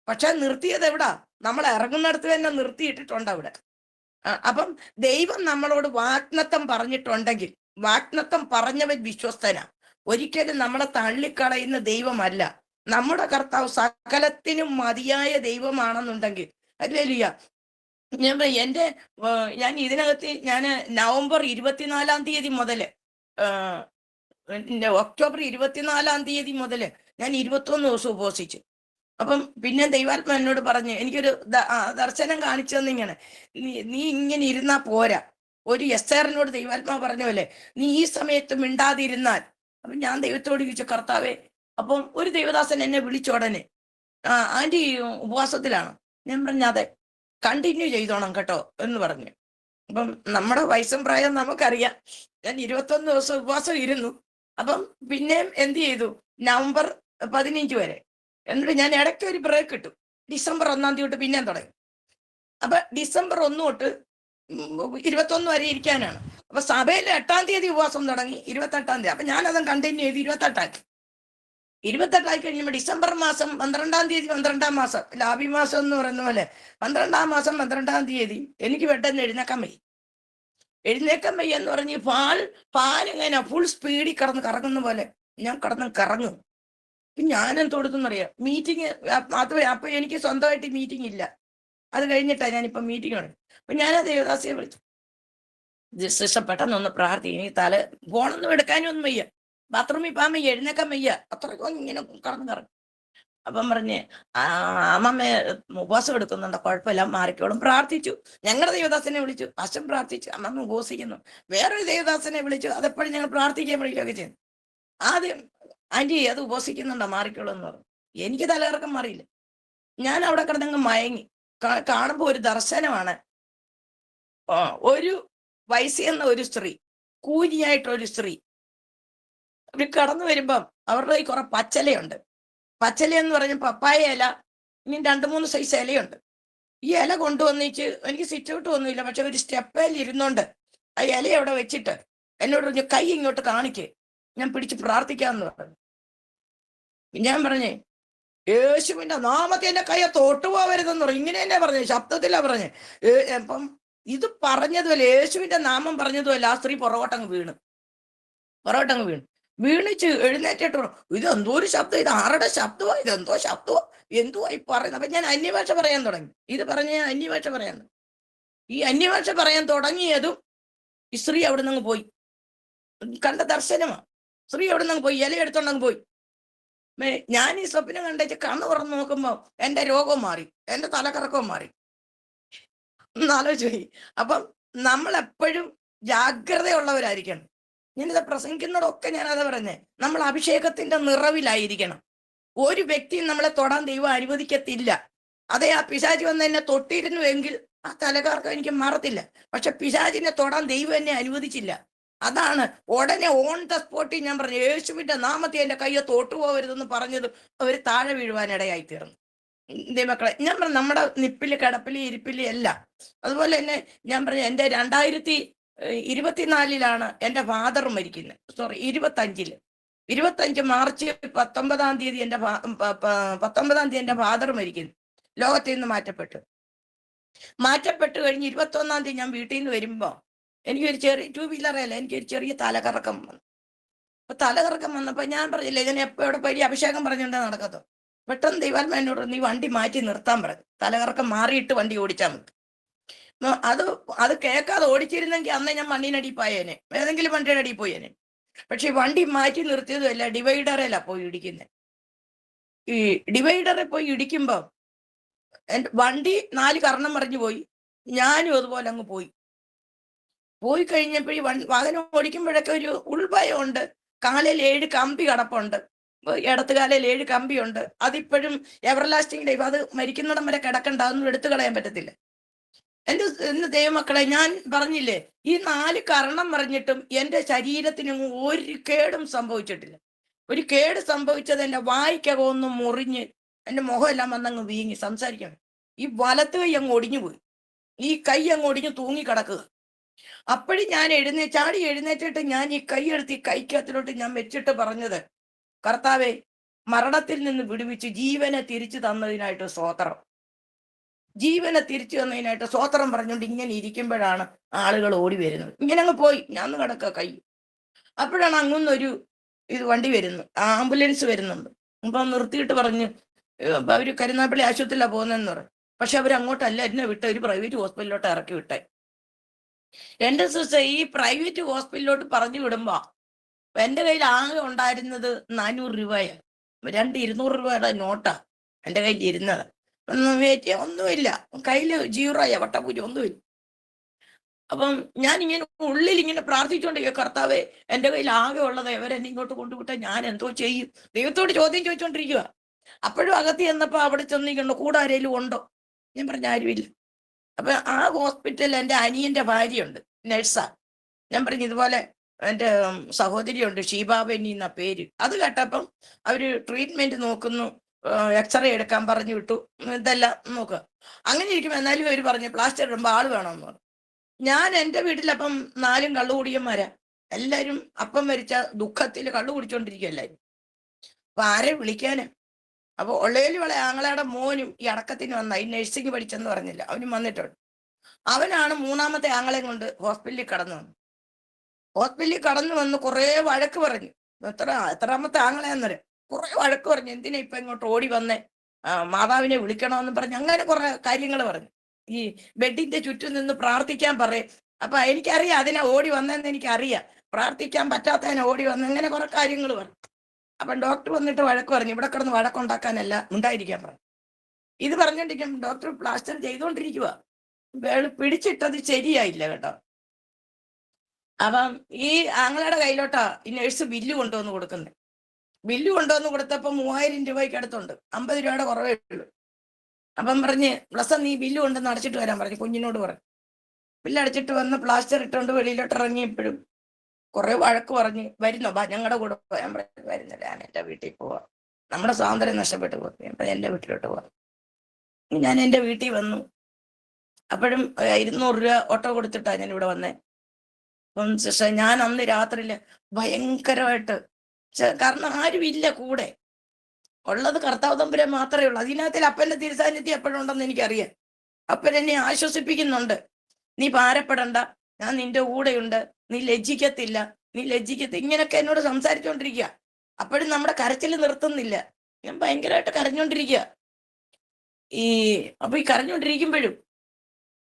പക്ഷെ നിർത്തിയത് എവിടാ? നമ്മൾ ഇറങ്ങുന്നിടത്ത് തന്നെ നിർത്തിയിട്ടിട്ടുണ്ട് അവിടെ. അപ്പം ദൈവം നമ്മളോട് വാഗ്ദത്തം പറഞ്ഞിട്ടുണ്ടെങ്കിൽ, വാഗ്ദത്തം പറഞ്ഞവൻ വിശ്വസ്തനാ. ഒരിക്കലും നമ്മളെ തള്ളിക്കളയുന്ന ദൈവമല്ല. നമ്മുടെ കർത്താവ് സകലത്തിനും മതിയായ ദൈവമാണെന്നുണ്ടെങ്കിൽ, ഹല്ലേലൂയ. ഞാൻ ഇതിനകത്ത് നവംബർ 24 മുതല് ഒക്ടോബർ 24 മുതല് ഞാൻ 21 ദിവസം ഉപവസിച്ചു. അപ്പം പിന്നെ ദൈവാത്മാ എന്നോട് പറഞ്ഞു, എനിക്കൊരു ദർശനം കാണിച്ചു തന്നിങ്ങനെ, നീ ഇങ്ങനെ ഇരുന്നാ പോരാ. ഒരു എസ്തേറിനോട് ദൈവാത്മാ പറഞ്ഞ പോലെ നീ ഈ സമയത്ത് മിണ്ടാതിരുന്നാൽ. അപ്പം ഞാൻ ദൈവത്തോട് ചോദിച്ചു, കർത്താവേ, അപ്പം ഒരു ദൈവദാസൻ എന്നെ വിളിച്ചോടനെ, ആന്റി ഉപവാസത്തിലാണ്. ഞാൻ പറഞ്ഞു, അതെ, കണ്ടിന്യൂ ചെയ്തോണം കേട്ടോ എന്ന് പറഞ്ഞു. അപ്പം നമ്മുടെ വയസ്സും പ്രായം നമുക്കറിയാം. ഞാൻ 21 ദിവസം ഉപവാസം ഇരുന്നു. അപ്പം പിന്നെയും എന്ത് ചെയ്തു, നവംബർ 15 വരെ. എന്നിട്ട് ഞാൻ ഇടയ്ക്ക് ഒരു ബ്രേക്ക് ഇട്ടു. ഡിസംബർ 1 തൊട്ട് പിന്നെയും തുടങ്ങി. അപ്പൊ ഡിസംബർ 1 തൊട്ട് 21 വരെ ഇരിക്കാനാണ്. അപ്പൊ സഭയിൽ 8 തീയതി ഉപവാസം തുടങ്ങി, 28 തീയതി. അപ്പൊ ഞാനതും കണ്ടിന്യൂ ചെയ്ത് 28 കഴിയുമ്പോൾ ഡിസംബർ മാസം 12 തീയതി, 12 മാസം ലാബി മാസം എന്ന് പറയുന്ന പോലെ 12 മാസം 12 തീയതി എനിക്ക് പെട്ടെന്ന് എഴുന്നേക്കാൻ വയ്യ എന്ന് പറഞ്ഞ് പാലിങ്ങനെ ഫുൾ സ്പീഡിൽ കറങ്ങുന്ന പോലെ ഞാൻ കറങ്ങും. ഞാനെന്തോടുത്തെന്നറിയാം, മീറ്റിംഗ്. അപ്പൊ എനിക്ക് സ്വന്തമായിട്ട് മീറ്റിംഗ് ഇല്ല. അത് കഴിഞ്ഞിട്ടാ ഞാനിപ്പോ മീറ്റിംഗ് ഉണ്ട്. അപ്പൊ ഞാൻ ദേവദാസിയെ വിളിച്ചു, സിസ്റ്റർ പെട്ടെന്നൊന്ന് പ്രാർത്ഥിക്കും, എനിക്ക് ഫോണൊന്നും എടുക്കാനൊന്നും വയ്യ, ബാത്റൂമിൽ പോകാൻ വയ്യ, എഴുന്നേക്കാൻ വയ്യ, അത്രയ്ക്കും ഇങ്ങനെ കറങ്ങും. അപ്പം പറഞ്ഞ്, അമ്മമ്മ ഉപവാസം എടുക്കുന്നുണ്ടോ? കുഴപ്പമില്ല, മാറിക്കോളും. പ്രാർത്ഥിച്ചു. ഞങ്ങളുടെ ദേവദാസനെ വിളിച്ചു, അച്ഛൻ പ്രാർത്ഥിച്ചു, അമ്മമ്മ ഉപവസിക്കുന്നു. വേറൊരു ദേവദാസനെ വിളിച്ചു, അതെപ്പോഴും ഞങ്ങൾ പ്രാർത്ഥിക്കാൻ വിളിക്കുകയൊക്കെ ചെയ്യുന്നു. ആദ്യം, ആന്റി അത് ഉപവസിക്കുന്നുണ്ടോ? മാറിക്കോളും എന്ന് പറഞ്ഞു. എനിക്ക് തലകറക്കം മാറിയില്ല. ഞാൻ അവിടെ കിടന്നങ്ങ് മയങ്ങി. കാണുമ്പോൾ ഒരു ദർശനമാണ്. ഒരു വയസ്സെന്ന ഒരു സ്ത്രീ, കൂനിയായിട്ടൊരു സ്ത്രീ, അവർ കടന്നു വരുമ്പം അവരുടെ ഈ കുറെ പച്ചലയുണ്ട്. പച്ചല എന്ന് പറഞ്ഞ പപ്പായ ഇല, ഇനി 2-3 സൈസ് ഇലയുണ്ട്. ഈ ഇല കൊണ്ടുവന്നിച്ച്, എനിക്ക് സിറ്റ് ഔട്ട് ഒന്നുമില്ല, പക്ഷെ ഒരു സ്റ്റെപ്പയിൽ ഇരുന്നോണ്ട് ആ ഇല അവിടെ വെച്ചിട്ട് എന്നോട് പറഞ്ഞു, കൈ ഇങ്ങോട്ട് കാണിക്ക്, ഞാൻ പിടിച്ച് പ്രാർത്ഥിക്കാമെന്ന് പറഞ്ഞു. ഞാൻ പറഞ്ഞേ, യേശുവിന്റെ നാമത്തെ എന്റെ കയ്യെ തൊട്ടുപോകരുതെന്ന് പറഞ്ഞു. ഇങ്ങനെ തന്നെ പറഞ്ഞു, ശബ്ദത്തിലാ പറഞ്ഞേ. അപ്പം ഇത് പറഞ്ഞതുപോലെ, യേശുവിന്റെ നാമം പറഞ്ഞതുപോലെ ആ സ്ത്രീ പുറകോട്ടങ്ങ് വീണു. വീണിച്ച് എഴുന്നേറ്റിട്ട്, ഇതെന്തോ ഒരു ശബ്ദം, ഇത് ആരുടെ ശബ്ദമോ, ഇതെന്തോ ശബ്ദമോ, എന്തുവാ ഈ പറയുന്നത്? അപ്പൊ ഞാൻ അന്യഭാഷ പറയാൻ തുടങ്ങി. ഇത് പറഞ്ഞ ഞാൻ അന്യഭാഷ പറയാൻ, ഈ അന്യഭാഷ പറയാൻ തുടങ്ങിയതും ഈ സ്ത്രീ അവിടെ നിന്ന് പോയി. കണ്ട ദർശനമാ. സ്ത്രീ അവിടെ നിന്ന് പോയി, ഇല എടുത്തോണ്ടങ്ങ് പോയി. ഞാൻ ഈ സ്വപ്നം കണ്ടേച്ച് കണ്ണു തുറന്ന് നോക്കുമ്പോ എന്റെ രോഗം മാറി, എന്റെ തലകറക്കവും മാറി. ആലോചിച്ചു പോയി. അപ്പം നമ്മൾ എപ്പോഴും ജാഗ്രതയുള്ളവരായിരിക്കണം. ഞാനിത് പ്രസംഗിക്കുന്നതൊക്കെ ഞാനത് പറഞ്ഞേ, നമ്മൾ അഭിഷേകത്തിന്റെ നിറവിലായിരിക്കണം. ഒരു വ്യക്തിയും നമ്മളെ തൊടാൻ ദൈവം അനുവദിക്കത്തില്ല. അതെ, ആ പിശാചി വന്ന് എന്നെ തൊട്ടിരുന്നുവെങ്കിൽ ആ തലകറക്കം എനിക്ക് മാറത്തില്ല. പക്ഷെ പിശാചിനെ തൊടാൻ ദൈവം എന്നെ അനുവദിച്ചില്ല. അതാണ് ഉടനെ ഓൺ ദ സ്പോട്ടിൽ ഞാൻ പറഞ്ഞു, യേശുവിന്റെ നാമത്തെ എന്റെ കയ്യെ തൊട്ടുപോകരുതെന്ന് പറഞ്ഞത് അവർ താഴെ വീഴുവാനിടയായി തീർന്നു. ദൈവമക്കളെ, ഞാൻ പറഞ്ഞു, നമ്മുടെ നിപ്പില്, കിടപ്പില്, ഇരിപ്പില് എല്ലാം. അതുപോലെ തന്നെ ഞാൻ പറഞ്ഞു, എന്റെ 2024 എന്റെ ഫാദർ മരിക്കുന്നത്. 25 മാർച്ച് 19 തീയതി എന്റെ 19 തീയതി എന്റെ ഫാദർ മരിക്കുന്നു. ലോകത്തിൽ നിന്ന് മാറ്റപ്പെട്ട് കഴിഞ്ഞ് 21 തീയതി ഞാൻ വീട്ടിൽ നിന്ന് വരുമ്പോ എനിക്കൊരു ചെറിയ 2 വീലറല്ല, എനിക്കൊരു ചെറിയ തലകറക്കം വന്നു. അപ്പൊ തലകറക്കം വന്നപ്പോ ഞാൻ പറഞ്ഞില്ലേ, ഞാൻ എപ്പോഴും വലിയ അഭിഷേകം പറഞ്ഞുകൊണ്ടേ നടക്കത്തോ. പെട്ടെന്ന് ദൈവാത്മാ എന്നോട്, നീ വണ്ടി മാറ്റി നിർത്താൻ പറഞ്ഞു, തലകറക്കം മാറിയിട്ട് വണ്ടി ഓടിച്ചാൽ മതി. അത് കേൾക്കാതെ ഓടിച്ചിരുന്നെങ്കിൽ അന്നേ ഞാൻ വണ്ടീനടി പോയേനെ, ഏതെങ്കിലും വണ്ടിയുടെ അടിയിൽ പോയേനെ. പക്ഷെ വണ്ടി മാറ്റി നിർത്തിയതുമല്ല, ഡിവൈഡറിലാ പോയി ഇടിക്കുന്നത്. ഈ ഡിവൈഡറിൽ പോയി ഇടിക്കുമ്പോ വണ്ടി 4 കർണം മറിഞ്ഞു പോയി. ഞാനും അതുപോലെ അങ്ങ് പോയി കഴിഞ്ഞപ്പോ ഈ വാഹനം ഓടിക്കുമ്പോഴൊക്കെ ഒരു ഉൾഭയമുണ്ട്. കാലിൽ 7 കമ്പി കിടപ്പുണ്ട്. ഇടത്തുകാലയിൽ 7 കമ്പിയുണ്ട്. അതിപ്പോഴും എവർലാസ്റ്റിംഗ് ലൈഫ്, അത് മരിക്കുന്നിടം വരെ കിടക്കണ്ട, അതൊന്നും എടുത്തു കളയാൻ പറ്റത്തില്ല. എന്റെ ദൈവമക്കളെ, ഞാൻ പറഞ്ഞില്ലേ, ഈ 4 കരണം പറഞ്ഞിട്ടും എന്റെ ശരീരത്തിന് ഒരു കേടും സംഭവിച്ചിട്ടില്ല. ഒരു കേട് സംഭവിച്ചത് എന്റെ വായ്ക്കകമൊന്നും മുറിഞ്ഞ് എന്റെ മുഖമെല്ലാം വന്നങ്ങ് വീങ്ങി സംസാരിക്കണം. ഈ വലത്ത് കൈ അങ്ങ് ഒടിഞ്ഞു പോയി, ഈ കൈ അങ്ങ് ഒടിഞ്ഞ് തൂങ്ങി കിടക്കുക. അപ്പോഴും ഞാൻ ചാടി എഴുന്നേറ്റിട്ട് ഞാൻ ഈ കൈ എടുത്ത് ഈ കൈക്കകത്തിലോട്ട് ഞാൻ വെച്ചിട്ട് പറഞ്ഞത്, കർത്താവെ, മരണത്തിൽ നിന്ന് വിടുവിച്ച് ജീവനെ തിരിച്ചു തന്നതിനായിട്ട് സ്തോത്രം, ജീവനെ തിരിച്ചു തന്നതിനായിട്ട് സ്തോത്രം പറഞ്ഞുകൊണ്ട് ഇങ്ങനെ ഇരിക്കുമ്പോഴാണ് ആളുകൾ ഓടി വരുന്നത്. ഇങ്ങനെ അങ്ങ് പോയി, ഞാൻ കിടക്കുക കൈ. അപ്പോഴാണ് അങ്ങൊന്നൊരു വണ്ടി വരുന്നു, ആംബുലൻസ് വരുന്നുണ്ട്. അപ്പം നിർത്തിയിട്ട് പറഞ്ഞു, അവര് കരുനാപ്പള്ളി ആശുപത്രിയിലാണ് പോകുന്നതെന്ന് പറഞ്ഞു. പക്ഷെ അവർ അങ്ങോട്ടല്ല എന്നെ വിട്ട് ഒരു പ്രൈവറ്റ് ഹോസ്പിറ്റലിലോട്ട് ഇറക്കി വിട്ടെ. എന്റെ സിസ്റ്റർ, ഈ പ്രൈവറ്റ് ഹോസ്പിറ്റലിലോട്ട് പറഞ്ഞു വിടുമ്പോ എന്റെ കയ്യിൽ ആകെ ഉണ്ടായിരുന്നത് 400 രൂപയാണ്. 200 രൂപയുടെ നോട്ടാ എന്റെ കയ്യിൽ ഇരുന്നത്. ഒന്നുമില്ല, കയ്യില് ജീറോയ വട്ടപൂജ ഒന്നുമില്ല. അപ്പം ഞാൻ ഇങ്ങനെ ഉള്ളിൽ ഇങ്ങനെ പ്രാർത്ഥിച്ചുകൊണ്ടിരിക്കുക, കർത്താവെ, എന്റെ കയ്യിൽ ആകെ ഉള്ളത് ഇവരെന്നെ ഇങ്ങോട്ട് കൊണ്ടുവിട്ടാൽ ഞാൻ എന്തോ ചെയ്യും? ദൈവത്തോട് ചോദ്യം ചോദിച്ചോണ്ടിരിക്കുക. അപ്പോഴും അകത്ത് ചെന്നപ്പോ അവിടെ ചെന്നിരിക്കണ്ടോ, കൂടെ ആരേലും ഉണ്ടോ? ഞാൻ പറഞ്ഞ ആരുമില്ല. അപ്പൊ ആ ഹോസ്പിറ്റലിൽ എൻ്റെ അനിയന്റെ ഭാര്യയുണ്ട്, നഴ്സാ. ഞാൻ പറഞ്ഞു, ഇതുപോലെ എൻ്റെ സഹോദരിയുണ്ട്, ഷീബാബെന്നി എന്ന പേര്. അത് കേട്ടപ്പം അവര് ട്രീറ്റ്മെന്റ് നോക്കുന്നു, എക്സ്റേ എടുക്കാൻ പറഞ്ഞു വിട്ടു, ഇതെല്ലാം നോക്കുക. അങ്ങനെ ഇരിക്കും. എന്നാലും അവര് പറഞ്ഞു പ്ലാസ്റ്റർ ഇടുമ്പോൾ ആള് വേണമെന്ന് പറഞ്ഞു. ഞാൻ എൻ്റെ വീട്ടിലപ്പം 4 കള്ളുകുടിയന്മാരാ, എല്ലാരും അപ്പം മരിച്ച ദുഃഖത്തിൽ കള്ളു കുടിച്ചോണ്ടിരിക്കുക എല്ലാരും. അപ്പൊ ആരെ വിളിക്കാന്? അപ്പൊ ഉള്ളേലുവളെ ആങ്ങളയുടെ മോനും ഈ അടക്കത്തിന് വന്ന, ഈ നഴ്സിംഗ് പഠിച്ചെന്ന് പറഞ്ഞില്ല, അവനും വന്നിട്ടുണ്ട്. അവനാണ് 3ാമത്തെ ആങ്ങളെയും കൊണ്ട് ഹോസ്പിറ്റലിൽ കടന്നു വന്നു. ഹോസ്പിറ്റലിൽ കടന്നു വന്ന് കുറെ വഴക്ക് പറഞ്ഞു. എത്രാമത്തെ ആങ്ങളെന്നറിയാം, കുറെ വഴക്ക് പറഞ്ഞു. എന്തിനാ ഇപ്പൊ ഇങ്ങോട്ട് ഓടി വന്നേ, മാതാവിനെ വിളിക്കണമെന്ന് പറഞ്ഞു. അങ്ങനെ കുറെ കാര്യങ്ങൾ പറഞ്ഞു. ഈ ബെഡിന്റെ ചുറ്റും നിന്ന് പ്രാർത്ഥിക്കാൻ പറയും. അപ്പൊ എനിക്കറിയാം അതിനാ ഓടി വന്നതെന്ന് എനിക്കറിയാം, പ്രാർത്ഥിക്കാൻ പറ്റാത്തതിനെ ഓടി വന്ന്, അങ്ങനെ കുറെ കാര്യങ്ങൾ പറഞ്ഞു. അപ്പം ഡോക്ടർ വന്നിട്ട് വഴക്ക് പറഞ്ഞു, ഇവിടെ കിടന്ന് വഴക്കുണ്ടാക്കാനല്ല, ഉണ്ടായിരിക്കാൻ പറഞ്ഞു. ഇത് പറഞ്ഞോണ്ടിരിക്കും, ഡോക്ടർ പ്ലാസ്റ്റർ ചെയ്തുകൊണ്ടിരിക്കുക. പിടിച്ചിട്ടത് ശരിയായില്ല കേട്ടോ. അപ്പം ഈ ആങ്ങളയുടെ കയ്യിലോട്ടാ ഈ നഴ്സ് ബില്ല് കൊണ്ടുവന്ന് കൊടുക്കുന്നത്. ബില്ല് കൊണ്ടുവന്ന് കൊടുത്തപ്പോ 3000 രൂപയ്ക്ക് അടുത്തുണ്ട്, 50 രൂപയുടെ കുറവേ ഉള്ളൂ. അപ്പം പറഞ്ഞ്, പ്ലസ് നീ ബില്ല് കൊണ്ടുവന്ന് അടച്ചിട്ട് വരാൻ പറഞ്ഞു, കുഞ്ഞിനോട് പറഞ്ഞു. ബില്ല് അടച്ചിട്ട് വന്ന് പ്ലാസ്റ്റർ ഇട്ടുകൊണ്ട് വെളിയിലോട്ട് ഇറങ്ങിയപ്പോഴും കുറെ വഴക്ക് പറഞ്ഞ്, വരുന്നോ, ഞങ്ങളുടെ കൂടെ ഞാൻ പറഞ്ഞു, വരുന്നില്ല, ഞാൻ എൻ്റെ വീട്ടിൽ പോവാം, നമ്മുടെ സ്വാതന്ത്ര്യം നഷ്ടപ്പെട്ടു പോകും, അപ്പൊ എൻ്റെ വീട്ടിലോട്ട് പോവാം. ഞാൻ എൻ്റെ വീട്ടിൽ വന്നു. അപ്പോഴും 200 രൂപ ഓട്ടോ കൊടുത്തിട്ടാ ഞാൻ ഇവിടെ വന്നേ. അപ്പം സിസ്റ്റർ, ഞാൻ അന്ന് രാത്രിയില് ഭയങ്കരമായിട്ട്, കാരണം ആരും ഇല്ല കൂടെ, ഉള്ളത് കർത്താവ് തമ്പുരാൻ മാത്രമേ ഉള്ളൂ. അതിനകത്തിൽ അപ്പന്റെ തിരുസാന്നിധ്യം എപ്പോഴും ഉണ്ടെന്ന് എനിക്കറിയാം. അപ്പൻ എന്നെ ആശ്വസിപ്പിക്കുന്നുണ്ട്, നീ ഭാരപ്പെടണ്ട, ഞാൻ നിന്റെ കൂടെയുണ്ട്, നീ ലജ്ജിക്കത്തില്ല, ഇങ്ങനൊക്കെ എന്നോട് സംസാരിച്ചുകൊണ്ടിരിക്കുക. അപ്പോഴും നമ്മുടെ കരച്ചിൽ നിർത്തുന്നില്ല. ഞാൻ ഭയങ്കരമായിട്ട് കരഞ്ഞോണ്ടിരിക്കുക. അപ്പൊ ഈ കരഞ്ഞോണ്ടിരിക്കുമ്പോഴും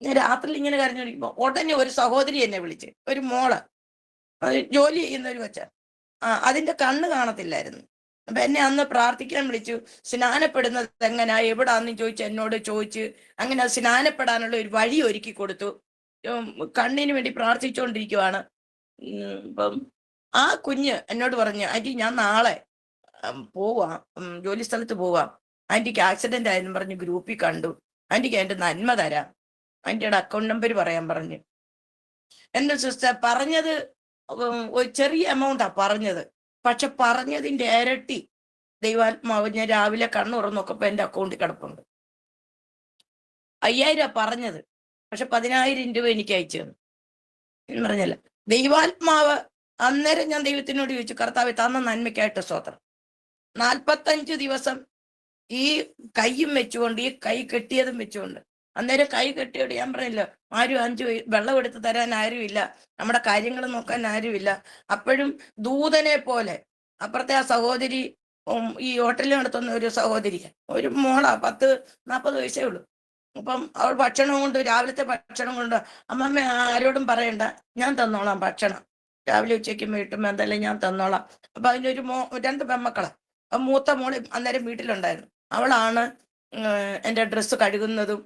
ഞാൻ രാത്രിയിൽ ഇങ്ങനെ കരഞ്ഞോണ്ടിരിക്കുമ്പോ ഉടനെ ഒരു സഹോദരി എന്നെ വിളിച്ച്, ഒരു മോള്, ജോലി ചെയ്യുന്ന ഒരു കൊച്ച, അതിന്റെ കണ്ണ് കാണത്തില്ലായിരുന്നു. അപ്പൊ എന്നെ അന്ന് പ്രാർത്ഥിക്കാൻ വിളിച്ചു. സ്നാനപ്പെടുന്നത് എങ്ങനാ, എവിടാന്ന് ചോദിച്ച് എന്നോട് ചോദിച്ച്, അങ്ങനെ സ്നാനപ്പെടാനുള്ള ഒരു വഴി ഒരുക്കി കൊടുത്തു. കണ്ണിന് വേണ്ടി പ്രാർത്ഥിച്ചുകൊണ്ടിരിക്കുവാണ്. ഇപ്പം ആ കുഞ്ഞ് എന്നോട് പറഞ്ഞു, ആന്റി, ഞാൻ നാളെ പോവാം, ജോലി സ്ഥലത്ത് പോവാം, ആന്റിക്ക് ആക്സിഡന്റ് ആയെന്ന് പറഞ്ഞ് ഗ്രൂപ്പിൽ കണ്ടു, ആന്റിക്ക് അതിന്റെ നന്മ തരാം, ആന്റിയുടെ അക്കൗണ്ട് നമ്പർ പറയാൻ പറഞ്ഞു. എന്റെ സിസ്റ്റർ പറഞ്ഞത് ഒരു ചെറിയ എമൗണ്ടാ പറഞ്ഞത്, പക്ഷെ പറഞ്ഞതിന്റെ ഇരട്ടി ദൈവാത്മാവ്. ഞാൻ രാവിലെ കണ്ണു തുറന്നൊക്കെ എന്റെ അക്കൗണ്ടിൽ കിടപ്പുണ്ട്. 5000 പറഞ്ഞത്, പക്ഷെ 10000 രൂപ എനിക്ക് അയച്ചു തന്നു. എന്ന് പറഞ്ഞല്ല, ദൈവാത്മാവ്. അന്നേരം ഞാൻ ദൈവത്തിനോട് ചോദിച്ചു, കർത്താവേ, തന്ന നന്മയ്ക്കായിട്ട് സ്തോത്രം. 45 ദിവസം ഈ കൈയും വെച്ചുകൊണ്ട്, ഈ കൈ കെട്ടിയതും വെച്ചുകൊണ്ട്, അന്നേരം കൈ കെട്ടിയോട് ഞാൻ പറഞ്ഞില്ല, ആരും 5 വെള്ളം എടുത്ത് തരാൻ ആരുമില്ല, നമ്മുടെ കാര്യങ്ങൾ നോക്കാൻ ആരുമില്ല. അപ്പോഴും ദൂതനെ പോലെ അപ്പുറത്തെ ആ സഹോദരി, ഈ ഹോട്ടലിൽ നടത്തുന്ന ഒരു സഹോദരി, ഒരു മോളാ, 10-40 വയസ്സേ ഉള്ളൂ. അപ്പം അവൾ ഭക്ഷണം കൊണ്ട്, രാവിലത്തെ ഭക്ഷണം കൊണ്ട്, അമ്മമ്മ ആരോടും പറയണ്ട, ഞാൻ തന്നോളാം ഭക്ഷണം, രാവിലെ ഉച്ചയ്ക്കും വീട്ടും എന്തെല്ലാം ഞാൻ തന്നോളാം. അപ്പൊ അതിനൊരു 2 പെമ്മക്കളാ. അപ്പൊ മൂത്ത മോള് അന്നേരം വീട്ടിലുണ്ടായിരുന്നു. അവളാണ് എൻ്റെ ഡ്രസ്സ് കഴുകുന്നതും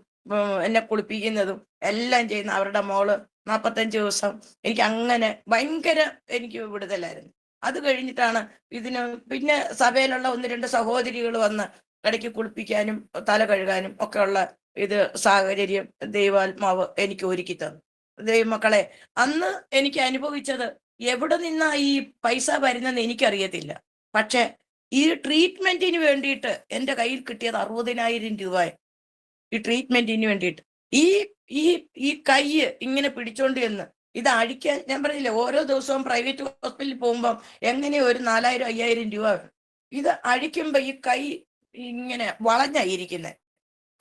എന്നെ കുളിപ്പിക്കുന്നതും എല്ലാം ചെയ്യുന്ന അവരുടെ മോള്. 45 ദിവസം എനിക്ക് അങ്ങനെ ഭയങ്കര എനിക്ക് വിടുതലായിരുന്നു. അത് കഴിഞ്ഞിട്ടാണ് ഇതിന് പിന്നെ സഭയിലുള്ള 1-2 സഹോദരികൾ വന്ന് ഇടയ്ക്ക് കുളിപ്പിക്കാനും തല കഴുകാനും ഒക്കെ ഉള്ള ഇത് സാഹചര്യം ദൈവാത്മാവ് എനിക്ക് ഒരുക്കി തന്നു. ദൈവമക്കളെ, അന്ന് എനിക്ക് അനുഭവിച്ചത് എവിടെ നിന്നാ ഈ പൈസ വരുന്നെന്ന് എനിക്കറിയത്തില്ല. പക്ഷെ ഈ ട്രീറ്റ്മെന്റിന് വേണ്ടിയിട്ട് എൻ്റെ കയ്യിൽ കിട്ടിയത് 60,000 രൂപ. ഈ ട്രീറ്റ്മെന്റിന് വേണ്ടിയിട്ട് ഈ ഈ ഈ കൈ ഇങ്ങനെ പിടിച്ചോണ്ട് എന്ന് ഇത് അഴിക്കാൻ, ഞാൻ പറഞ്ഞില്ലേ, ഓരോ ദിവസവും പ്രൈവറ്റ് ഹോസ്പിറ്റലിൽ പോകുമ്പോൾ എങ്ങനെ ഒരു 4,000-5,000 രൂപ വേണം. ഇത് അഴിക്കുമ്പോ ഈ കൈ ഇങ്ങനെ വളഞ്ഞായിരിക്കുന്നത്.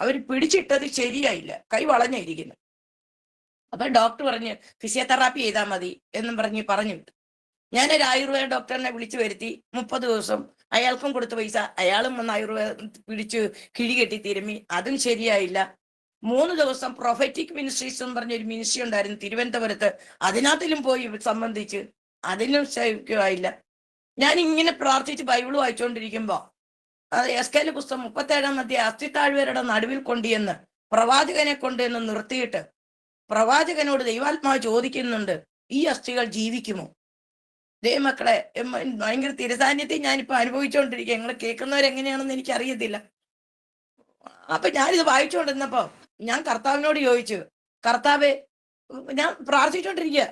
അവർ പിടിച്ചിട്ടത് ശരിയായില്ല, കൈ വളഞ്ഞായിരിക്കുന്നത്. അപ്പൊ ഡോക്ടർ പറഞ്ഞ് ഫിസിയോതെറാപ്പി ചെയ്താൽ മതി എന്നും പറഞ്ഞു വിട്ടു. ഞാനൊരു ആയുർവേദ ഡോക്ടറിനെ വിളിച്ചു വരുത്തി. 30 ദിവസം അയാൾക്കും കൊടുത്ത പൈസ, അയാളും വന്ന് ആയുർവേദം പിടിച്ച് കിഴി കെട്ടി തിരുമ്മി, അതും ശരിയായില്ല. 3 ദിവസം പ്രൊഫറ്റിക് മിനിസ്ട്രീസ് എന്ന് പറഞ്ഞൊരു മിനിസ്ട്രി ഉണ്ടായിരുന്നു തിരുവനന്തപുരത്ത്, അതിനകത്തിലും പോയി സംബന്ധിച്ച്, അതിനും ശരിയായില്ല. ഞാൻ ഇങ്ങനെ പ്രാർത്ഥിച്ച് ബൈബിൾ വായിച്ചുകൊണ്ടിരിക്കുമ്പോ അത് എസ്കേല് പുസ്തകം 37-ാം അധ്യായം അസ്ഥിത്താഴ്വരുടെ നടുവിൽ കൊണ്ടുവന്ന് പ്രവാചകനെ കൊണ്ടുവന്ന് നിർത്തിയിട്ട് പ്രവാചകനോട് ദൈവാത്മാവ് ചോദിക്കുന്നുണ്ട്, ഈ അസ്ഥികൾ ജീവിക്കുമോ? ദൈവമക്കളെ, ഭയങ്കര തിരുസാന്നിധ്യം ഞാനിപ്പോ അനുഭവിച്ചുകൊണ്ടിരിക്കുക. നിങ്ങൾ കേൾക്കുന്നവരെങ്ങനെയാണെന്ന് എനിക്ക് അറിയത്തില്ല. അപ്പൊ ഞാനിത് വായിച്ചുകൊണ്ടിരുന്നപ്പോ ഞാൻ കർത്താവിനോട് ചോദിച്ചു, കർത്താവെ, ഞാൻ പ്രാർത്ഥിച്ചുകൊണ്ടിരിക്കുക,